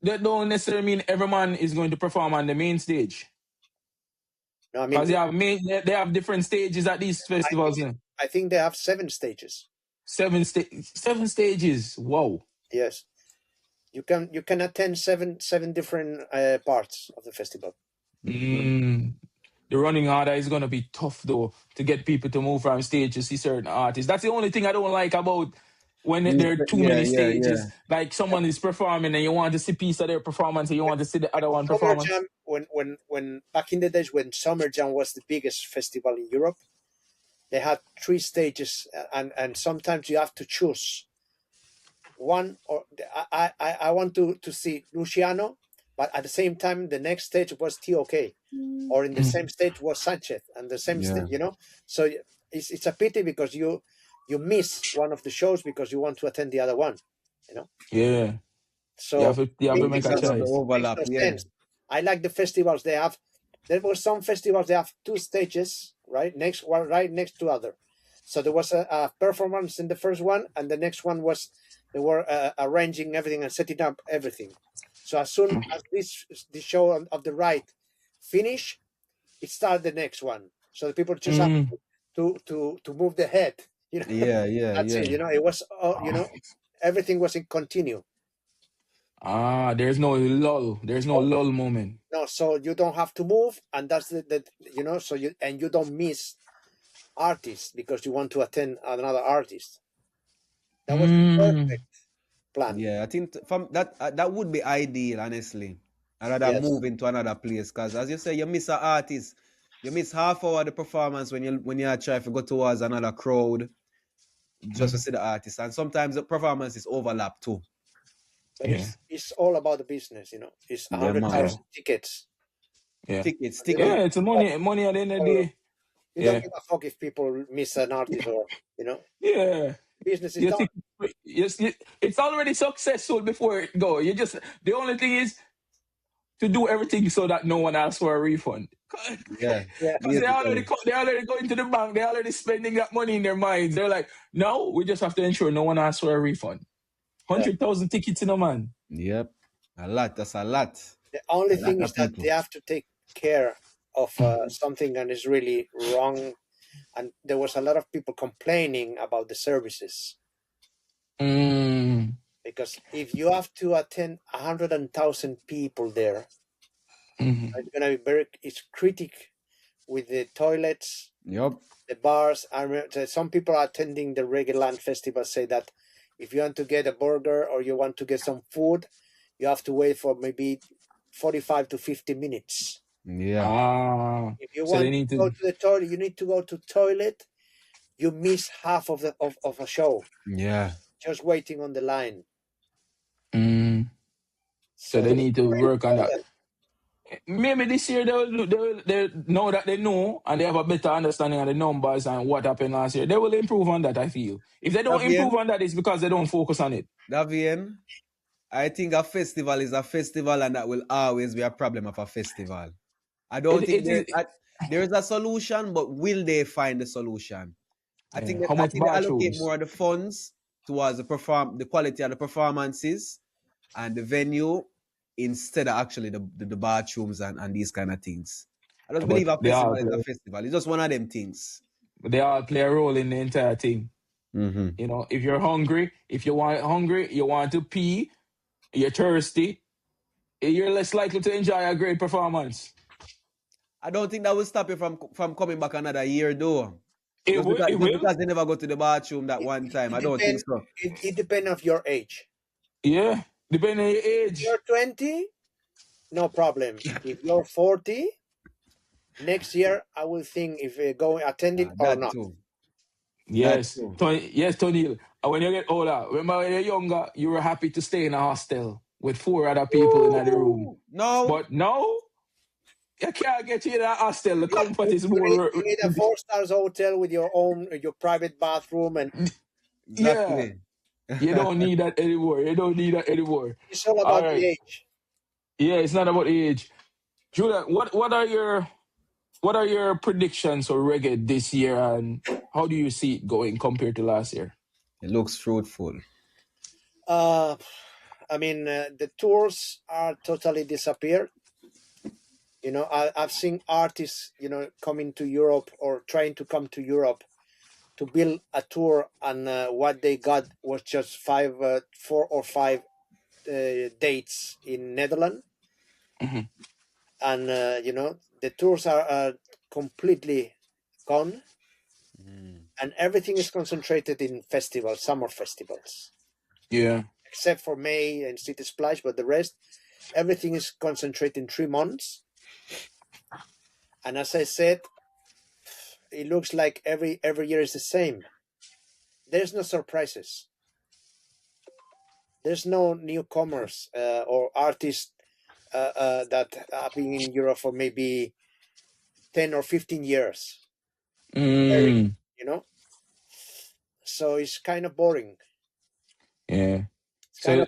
that don't necessarily mean every man is going to perform on the main stage. No, I mean, because they have different stages at these festivals. I think they have 7 stages. 7 stages. Wow. Yes, you can attend seven different parts of the festival. The running order is going to be tough, though, to get people to move from stage to see certain artists. That's the only thing I don't like about when there are too many stages. Yeah. Like someone is performing and you want to see a piece of their performance and you want to see the other one performance. Jam, when back in the days when Summer Jam was the biggest festival in Europe, they had 3 stages, and sometimes you have to choose one. Or I want to see Luciano, but at the same time the next stage was TOK. Or in the same stage was Sanchez, and the same stage, So it's a pity because you miss one of the shows because you want to attend the other one. you know. Yeah. So You have to it make makes a Because no, of the choice. makes overlap, no yeah. sense. I like the festivals they have. There were some festivals they have two stages, right next to other. So there was a performance in the first one, and the next one was they were arranging everything and setting up everything. So as soon as this show of the right finish, it started the next one. So the people just have Mm. to move the head. You know, Yeah, yeah, that's yeah. it. You know, it was everything was in continue. There's no lull. There's no lull moment. No, so you don't have to move, and that's the so you don't miss artists because you want to attend another artist. That was the Mm. perfect plan. Yeah, I think from that would be ideal, honestly. Rather Yes. move into another place, because as you say, you miss an artist, you miss half hour of the performance when you try to go towards another crowd just to Mm. see the artist, and sometimes the performance is overlap too. But Yeah. it's all about the business, you know. It's a Yeah, hundred man. Yeah. thousand tickets. Yeah. Tickets, You don't Yeah. tickets. It's money at the end of the day. you don't Yeah. give a fuck if people miss an artist or Yeah. business is You done. think yes, it's already successful before it go. You just the only thing is to do everything so that no one asks for a refund. Yeah, Yeah. Because basically. they already going to the bank, they already spending that money in their minds. They're like, no, we just have to ensure no one asks for a refund. Yeah. 100,000 tickets in a man. Yep. A lot. That's a lot. The only A lot thing is of that people. they have to take care of something that is really wrong, and there was a lot of people complaining about the services. Mm. Because if you have to attend 100,000 people there, Mhm. it's gonna be it's critic with the toilets, Yep. the bars. I remember some people are attending the Reggae Land Festival say that if you want to get a burger or you want to get some food, you have to wait for maybe 45 to 50 minutes. Yeah. If you So they want need to go to. to the toilet, you need to go to toilet. You miss half of of a show Yeah. just waiting on the line. Mm. So So they need to work on that. that. Maybe this year they know that they know and they have a better understanding of the numbers and what happened last year. They will improve on that, I feel. If they don't improve Davaine, on that, it's because they don't focus on it. Davaine, I think a festival is a festival, and that will always be a problem of a festival. I don't think It is. there is a solution, but will they find the solution? Yeah. How I much think they allocate bathrooms? more of the funds towards the quality of the performances and the venue, instead of actually the bathrooms and these kind of things. I just believe But a festival is a festival. It's just one of them things. they all play a role in the entire thing. Mm-hmm. You know, if you're hungry, if you want hungry, you want to pee, you're thirsty, you're less likely to enjoy a great performance. I don't think that will stop you from coming back another year, though. It will. It Just will. because they never go to the bathroom that one time. I It don't think depends. so. It depends of your age. Yeah, depending on your If age. you're 20, no problem. If you're 40, next year I will think if we're going attend it or That not. too. That Yes, too. Yes, Tonniel. And when you get older, remember when you're younger, you were happy to stay in a hostel with 4 other people in the room. No. But now, you can't get you in a hostel. The comfort is more. You need a 4 stars hotel with your own your private bathroom, and Yeah, Exactly. you don't need that anymore. You don't need that anymore. it's all All about the right. age. Yeah, it's not about age. Julia, what are your predictions for reggae this year, and how do you see it going compared to last year? It looks fruitful. I mean, the tours are totally disappeared. You know, I've seen artists, coming to Europe or trying to come to Europe to build a tour, and what they got was just 4 or 5 dates in Netherlands, Mhm. and the tours are completely gone, and everything is concentrated in festivals, summer festivals, Yeah. except for May and City Splash, but the rest, everything is concentrated in 3 months. And as I said, it looks like every year is the same. There's no surprises. There's no newcomers or artists that have been in Europe for maybe 10 or 15 years. Mm. You know, so it's kind of boring. Yeah. So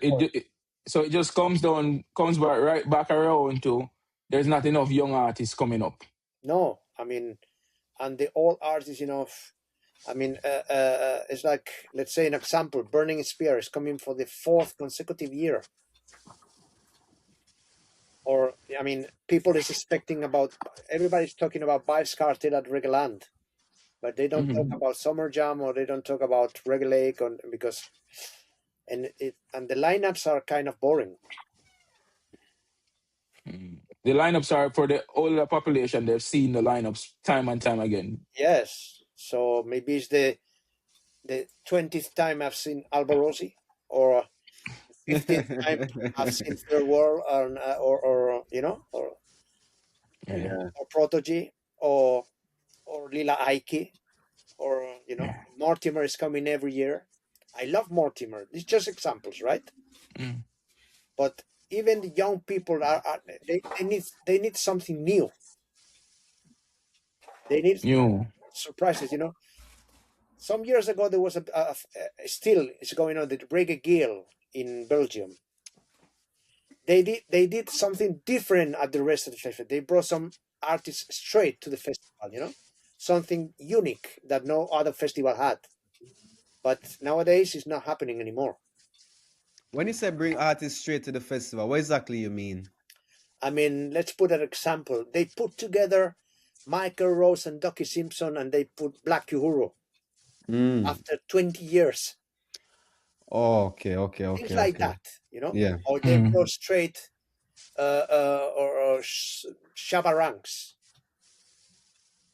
so it just comes right back around to there's not enough young artists coming up. No, I mean, and the old artists, I mean, it's like, let's say an example, Burning Spear is coming for the 4th consecutive year. Or, I mean, people is expecting everybody's talking about Vibes Cartel at Reggae Land, but they don't talk about Summer Jam, or they don't talk about Reggae Lake, and the lineups are kind of boring. The lineups are for the older population. They've seen the lineups time and time again. Yes, so maybe it's the 20th time I've seen Alborosi, or 15th time I've seen Third World, or Protege, or Lila Ike, or Mortimer is coming every year. I love Mortimer. It's just examples, right? But even the young people they need something new. They need new surprises. Some years ago there was still it's going on, the Reggae Gale in Belgium. They did something different at the rest of the festival. They brought some artists straight to the festival, something unique that no other festival had. But nowadays it's not happening anymore. When you say bring artists straight to the festival, what exactly you mean? I mean, let's put an example. They put together Michael Rose and Ducky Simpson, and they put Black Uhuru after 20 years. Oh, okay. Things like that, Yeah. Or they brought straight or Shabba Ranks.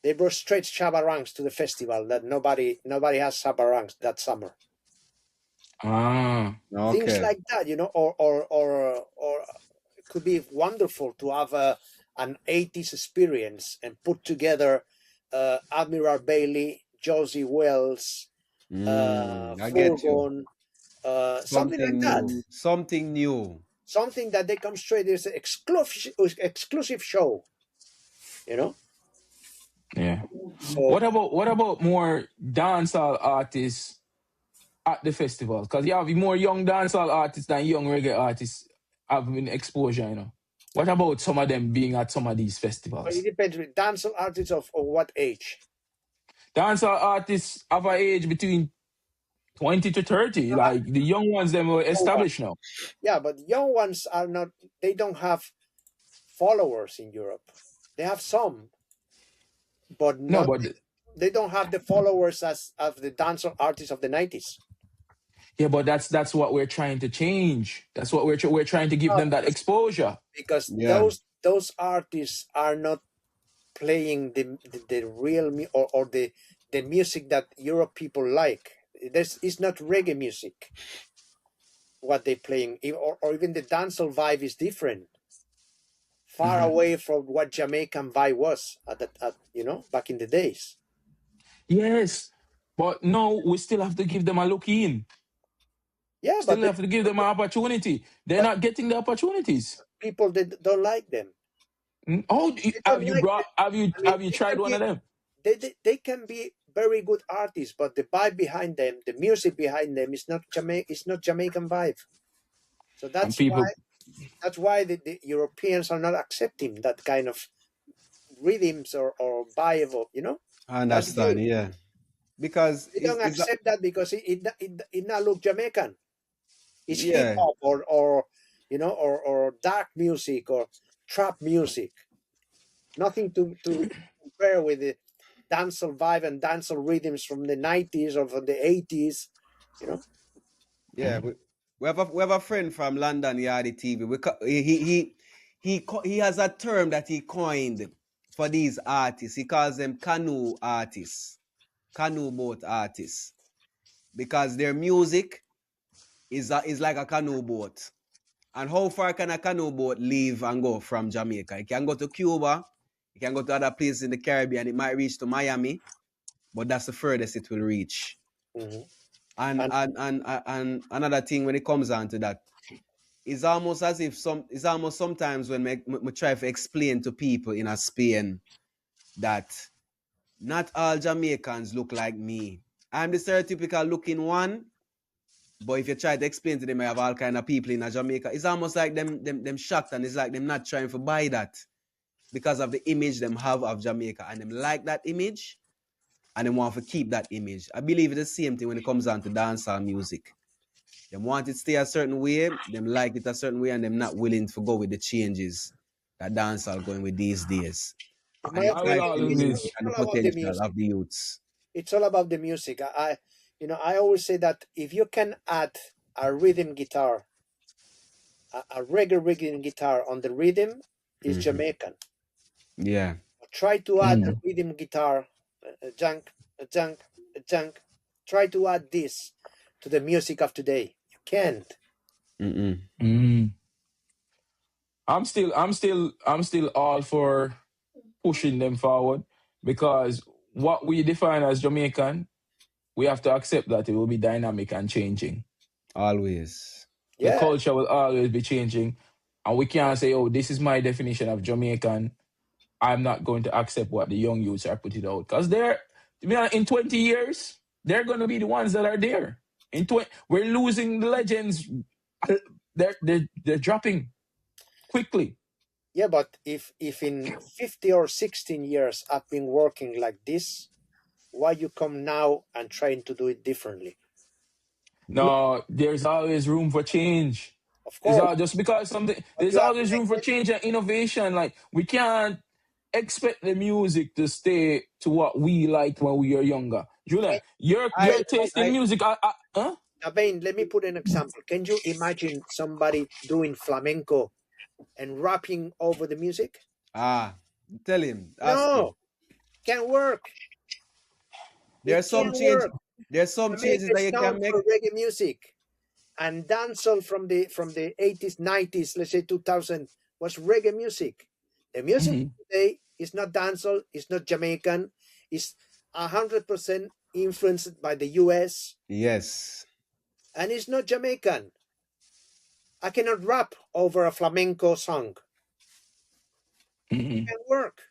They brought straight Shabba Ranks to the festival that nobody has Shabba Ranks that summer. Okay. Things like that, or it could be wonderful to have an 80s experience and put together Admiral Bailey, Josie Wells, Furgon, something like that. Something new. Something that they come straight. There's an exclusive show, Yeah. So, what about more dancehall artists at the festival? Because you have more young dancehall artists than young reggae artists having exposure, What about some of them being at some of these festivals? But it depends. Dancehall artists of what age? Dancehall artists have an age between 20 to 30. Like the young ones, them are established now. Yeah, but young ones are not. They don't have followers in Europe. They have some, but they don't have the followers as the dancehall artists of the 90s. Yeah, but that's what we're trying to change. That's what we're trying to give them that exposure. Because those artists are not playing the real or the music that Europe people like. It's not reggae music. What they're playing, or even the dancehall vibe is different. Far away from what Jamaican vibe was back in the days. Yes, but no, we still have to give them a look in. Yeah, still have to give them an opportunity. They're not getting the opportunities. People that don't like them. Oh, have you tried one of them? They can be very good artists, but the vibe behind them, the music behind them, is not Jamaican vibe. So that's why the Europeans are not accepting that kind of rhythms or vibe, I understand, yeah. Because they don't accept that because it not look Jamaican. It's hip hop or dark music or trap music. Nothing to compare with the dancehall vibe and dancehall rhythms from the 90s or from the 80s, Yeah, we have a friend from London, Yardi TV. He has a term that he coined for these artists. He calls them canoe artists, canoe boat artists, because their music is like a canoe boat. And how far can a canoe boat leave and go from Jamaica? It can go to Cuba, it can go to other places in the Caribbean, it might reach to Miami, but that's the furthest it will reach. And another thing when it comes down to that, it's almost as if sometimes when we try to explain to people in Spain that not all Jamaicans look like me. I'm the stereotypical looking one, But if you try to explain to them, I have all kind of people in Jamaica, it's almost like them shocked, and it's like them not trying to buy that because of the image them have of Jamaica, and them like that image, and they want to keep that image. I believe it's the same thing when it comes down to dancehall music. Them want it to stay a certain way, them like it a certain way, and them not willing to go with the changes that dancehall going with these days. In And my it's I will like opinion, always. it's and the all about the potential music. of the youths. It's all about the music. I always say that if you can add a rhythm guitar, a reggae rhythm guitar on the rhythm, is Jamaican. Yeah. Try to add a rhythm guitar, a junk, a junk, a junk. Try to add this to the music of today. You can't. I'm still all for pushing them forward, because what we define as Jamaican, we have to accept that it will be dynamic and changing. Always. The Yeah. culture will always be changing, and we can't say, "Oh, this is my definition of Jamaican. I'm not going to accept what the young youths are putting out," because in 20 years, they're going to be the ones that are there. We're losing the legends. They're dropping quickly. Yeah, but if in 50 or 16 years I've been working like this, why you come now and trying to do it differently? No, there's always room for change. Of There's course. just because something. But There's you have to always make room for it. change and innovation. Like, we can't expect the music to stay to what we liked when we were younger. Julian, your taste in music. Huh? Davaine, let me put an example. Can you imagine somebody doing flamenco and rapping over the music? Tell him. Ask him. No, can't work. There's some can't change. work. There's some changes Jamaica that you can sound make. for reggae music, and dancehall from the 80s, 90s, let's say 2000, was reggae music. The music today is not dancehall, it's not Jamaican, it's 100% influenced by the US. Yes. And it's not Jamaican. I cannot rap over a flamenco song. It can't work.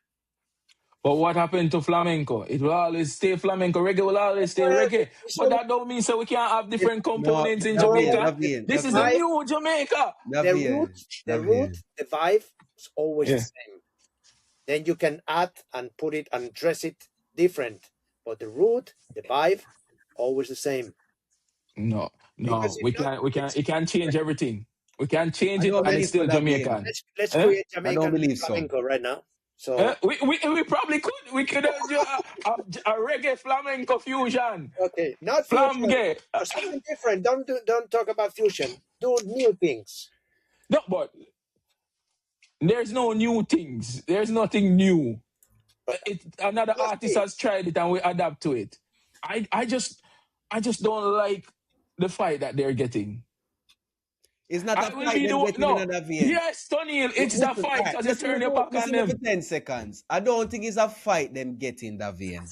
But what happened to flamenco? It will always stay flamenco. Reggae will always stay reggae. But that don't mean so we can't have different components in Jamaica. This is the new Jamaica. The root, the vibe is always the same. Then you can add and put it and dress it different. But the root, the vibe, always the same. No, we can't change everything. We can't change it and it's still Jamaican. Let's create Jamaican flamenco right now. So we probably could. We could do a reggae flamenco fusion. Okay, not fusion. Flamge. Something different. Don't talk about fusion. Do new things. No, but there's no new things. There's nothing new. Another artist has tried it and we adapt to it. I just don't like the fight that they're getting. It's not a fight they're getting in another vein. Yes, Tonniel, it's the fight because you turn your back on them. For 10 seconds. I don't think it's a fight them getting that vein.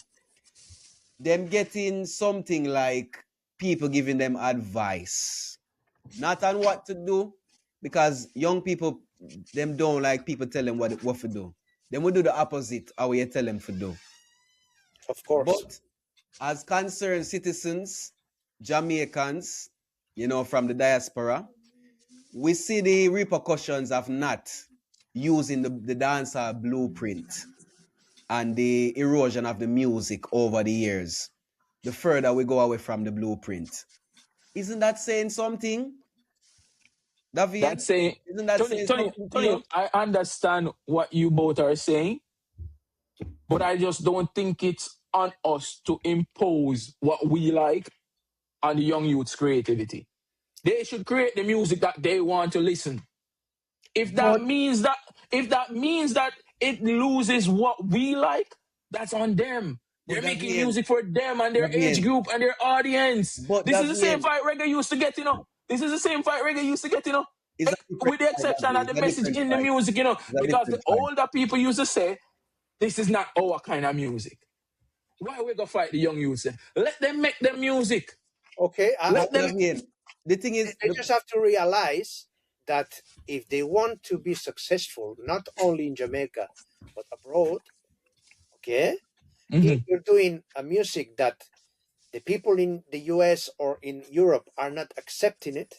Them getting something like people giving them advice. Not on what to do, because young people, them don't like people tell them what to do. Them will do the opposite how you tell them to do. Of course. But as concerned citizens, Jamaicans, from the diaspora, we see the repercussions of not using the dancehall blueprint and the erosion of the music over the years. The further we go away from the blueprint. Isn't that saying something? Davaine? That's saying, isn't that saying something? Tony, I understand what you both are saying, but I just don't think it's on us to impose what we like on the young youth's creativity. They should create the music that they want to listen. If that means that it loses what we like, that's on them. They're making music for them and their age group and their audience. This is the same fight reggae used to get, This is the same fight reggae used to get, With the exception of the message in the music, because the older people used to say, this is not our kind of music. Why we gonna fight the young youth? Let them make their music. Okay, the thing is, they just have to realize that if they want to be successful, not only in Jamaica but abroad, okay, if you're doing a music that the people in the US or in Europe are not accepting it,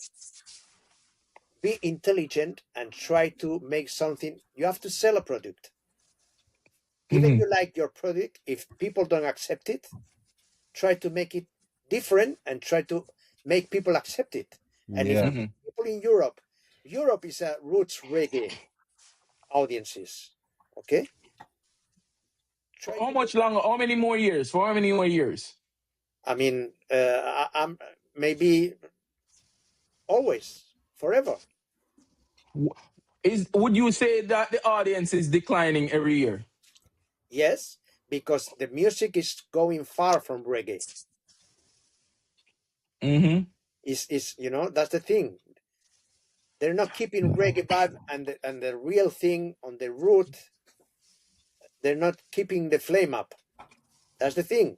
be intelligent and try to make something. You have to sell a product. Even you like your product, if people don't accept it, try to make it different and try to make people accept it. And if people in Europe is a roots reggae audiences, okay? How much longer? How many more years? For how many more years? I mean, I'm maybe always, forever. Would you say that the audience is declining every year? Yes, because the music is going far from reggae. Is you know, that's the thing. They're not keeping reggae vibe and the real thing on the root. They're not keeping the flame up. That's the thing.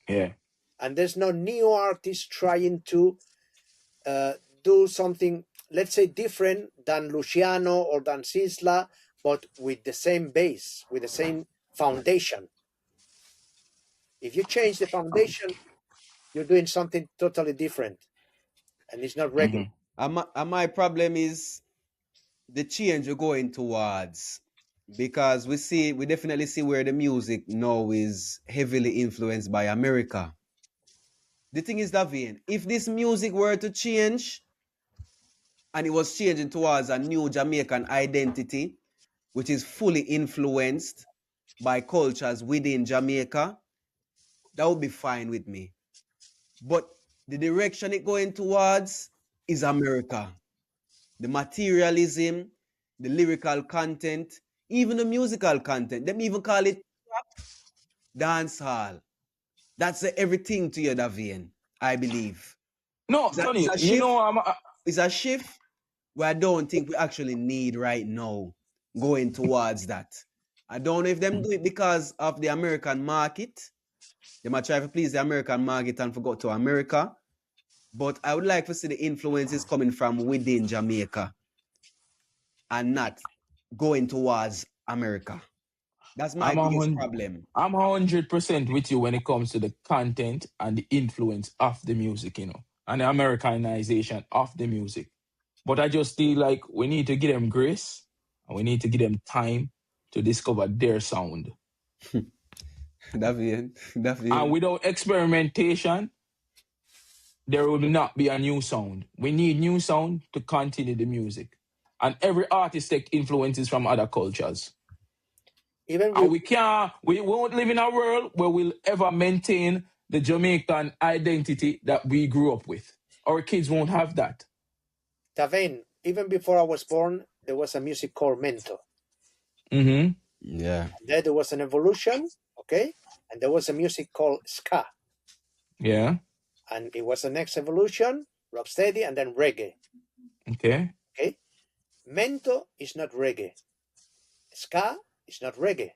Yeah. And there's no new artist trying to do something, let's say, different than Luciano or than Sisla, but with the same base, with the same foundation. If you change the foundation, you're doing something totally different, and it's not reggae. And my problem is the change we're going towards, because we definitely see where the music now is heavily influenced by America. The thing is, Davaine, if this music were to change and it was changing towards a new Jamaican identity, which is fully influenced by cultures within Jamaica, that would be fine with me. But the direction it going towards is America. The materialism, the lyrical content, even the musical content. Them even call it rap, dancehall. That's everything to you, Davaine, I believe. No, Tony, you know, it's a shift where I don't think we actually need right now going towards that. I don't know if them do it because of the American market. They might try to please the American market and forgot to America. But I would like to see the influences coming from within Jamaica and not going towards America. That's my biggest problem. I'm 100% with you when it comes to the content and the influence of the music, you know, and the Americanization of the music. But I just feel like we need to give them grace and we need to give them time to discover their sound. Davaine. And without experimentation, there will not be a new sound. We need new sound to continue the music. And every artist takes influences from other cultures. And we won't live in a world where we'll ever maintain the Jamaican identity that we grew up with. Our kids won't have that. Davaine, even before I was born, there was a music called Mento. Yeah. And there was an evolution, okay? And there was a music called Ska. Yeah. And it was the next evolution, rocksteady, and then reggae. Okay. Okay? Mento is not reggae. Ska is not reggae.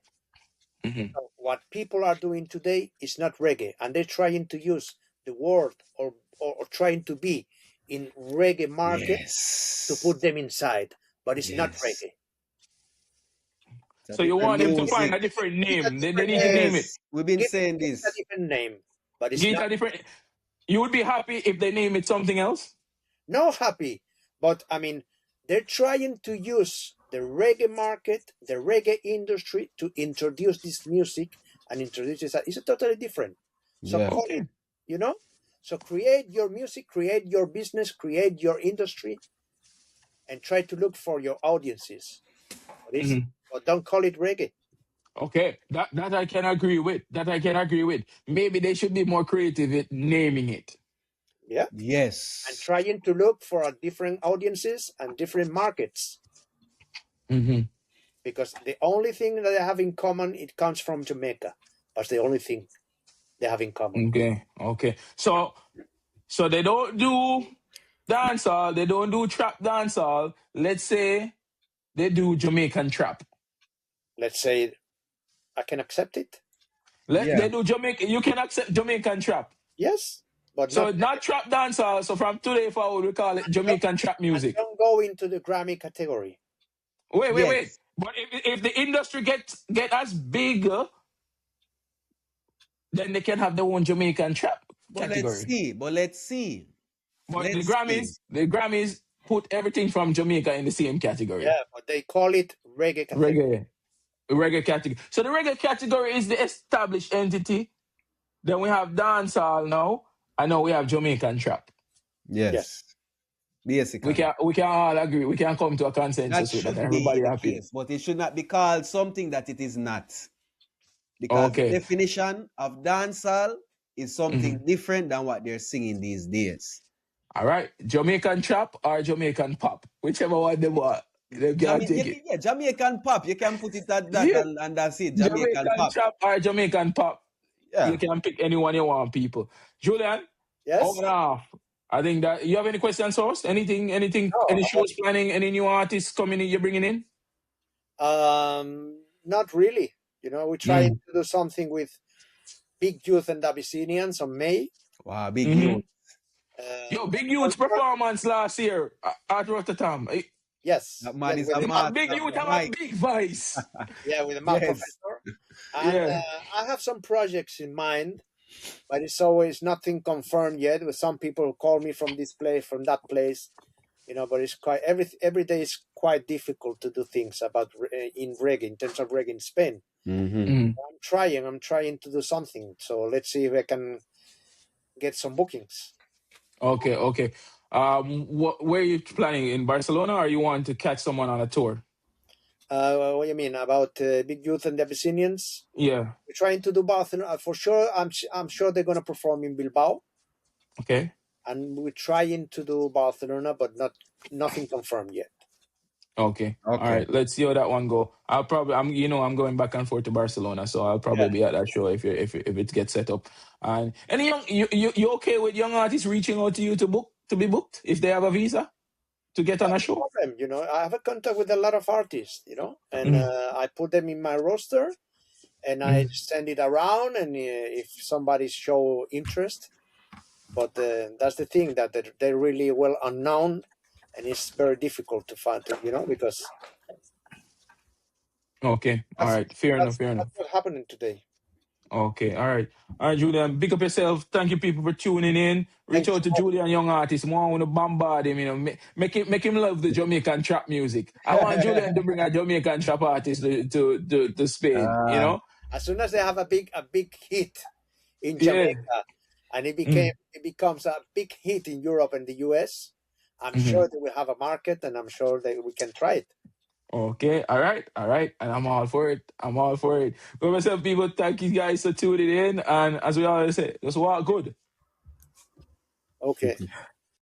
So what people are doing today is not reggae, and they're trying to use the word or trying to be in reggae market to put them inside, but it's not reggae. So you want them to find a different name. They need to name it. We've been saying this. A different name, but it's Get not a different. You would be happy if they name it something else? No happy, but I mean, they're trying to use the reggae market, the reggae industry to introduce this music and introduce this. It's totally different. So call it, you know? So create your music, create your business, create your industry, and try to look for your audiences. But don't call it reggae. Okay, that I can agree with. Maybe they should be more creative in naming it. Yeah. Yes. And trying to look for different audiences and different markets. Because the only thing that they have in common, it comes from Jamaica. That's the only thing they have in common. Okay. So they don't do dancehall, they don't do trap dancehall. Let's say they do Jamaican trap. Let's say I can accept it. They do Jamaican. You can accept Jamaican trap. Yes. But so not trap dancehall. So from today forward, we call it Jamaican trap music. Don't go into the Grammy category. Wait. But if the industry get as big then they can have their own Jamaican trap But let's category. see. But let's see. But Let's see. The Grammys put everything from Jamaica in the same category. Yeah, but they call it reggae category. Reggae category. So the reggae category is the established entity. Then we have dancehall now, and now we have Jamaican trap. Yes. Basically. We can all agree. We can come to a consensus with that. Should Everybody be the happy. case, but it should not be called something that it is not. Because the definition of dancehall is something different than what they're singing these days. All right. Jamaican trap or Jamaican pop. Whichever one they want. They can take it. Yeah, Jamaican pop. You can put it at that Yeah. and that's it. Jamaican pop. Trap or Jamaican pop. Yeah. You can pick anyone you want, people. Julian? Yes? On and off. I think that you have any questions, Host? Anything, No, any shows planning, any new artists coming in you're bringing in? Not really. You know, we're trying to do something with Big Youth and Abyssinians on May. Wow, Big Youth. Big Youth's performance last year at Rotterdam. Yes. That man is with a the man. Big Youth have a big voice. Yeah, with the Mad Yes. Professor. And I have some projects in mind, but it's always nothing confirmed yet. With some people call me from this place, from that place, you know. But it's quite every day is quite difficult to do things about in reggae, in terms of reggae in Spain. I'm trying to do something. So let's see if I can get some bookings. Okay. Where are you planning, in Barcelona, or you want to catch someone on a tour? What do you mean about Big Youth and the Abyssinians? Yeah. We're trying to do Barcelona for sure. I'm sure they're gonna perform in Bilbao. Okay. And we're trying to do Barcelona, but nothing confirmed yet. Okay. All right. Let's see how that one go. I'm going back and forth to Barcelona, so I'll probably be at that show if it gets set up. And any you okay with young artists reaching out to you to be booked if they have a visa to get on a show? No problem. You know, I have a contact with a lot of artists. You know, and I put them in my roster, and I send it around. And if somebody show interest, but that's the thing, that they're really well unknown. And it's very difficult to find, because... Okay. All right. Fair enough. That's what's happening today. Okay. All right, Julian. Big up yourself. Thank you, people, for tuning in. Reach out to Julian, young artist. I want to bombard him. You know, make him love the Jamaican trap music. I want Julian to bring a Jamaican trap artist to Spain. You know, as soon as they have a big hit in Jamaica, and it becomes a big hit in Europe and the US. I'm sure they will have a market, and I'm sure that we can try it. Okay, all right, and I'm all for it. But myself, people, thank you guys for tuning in, and as we always say, just walk good. Okay.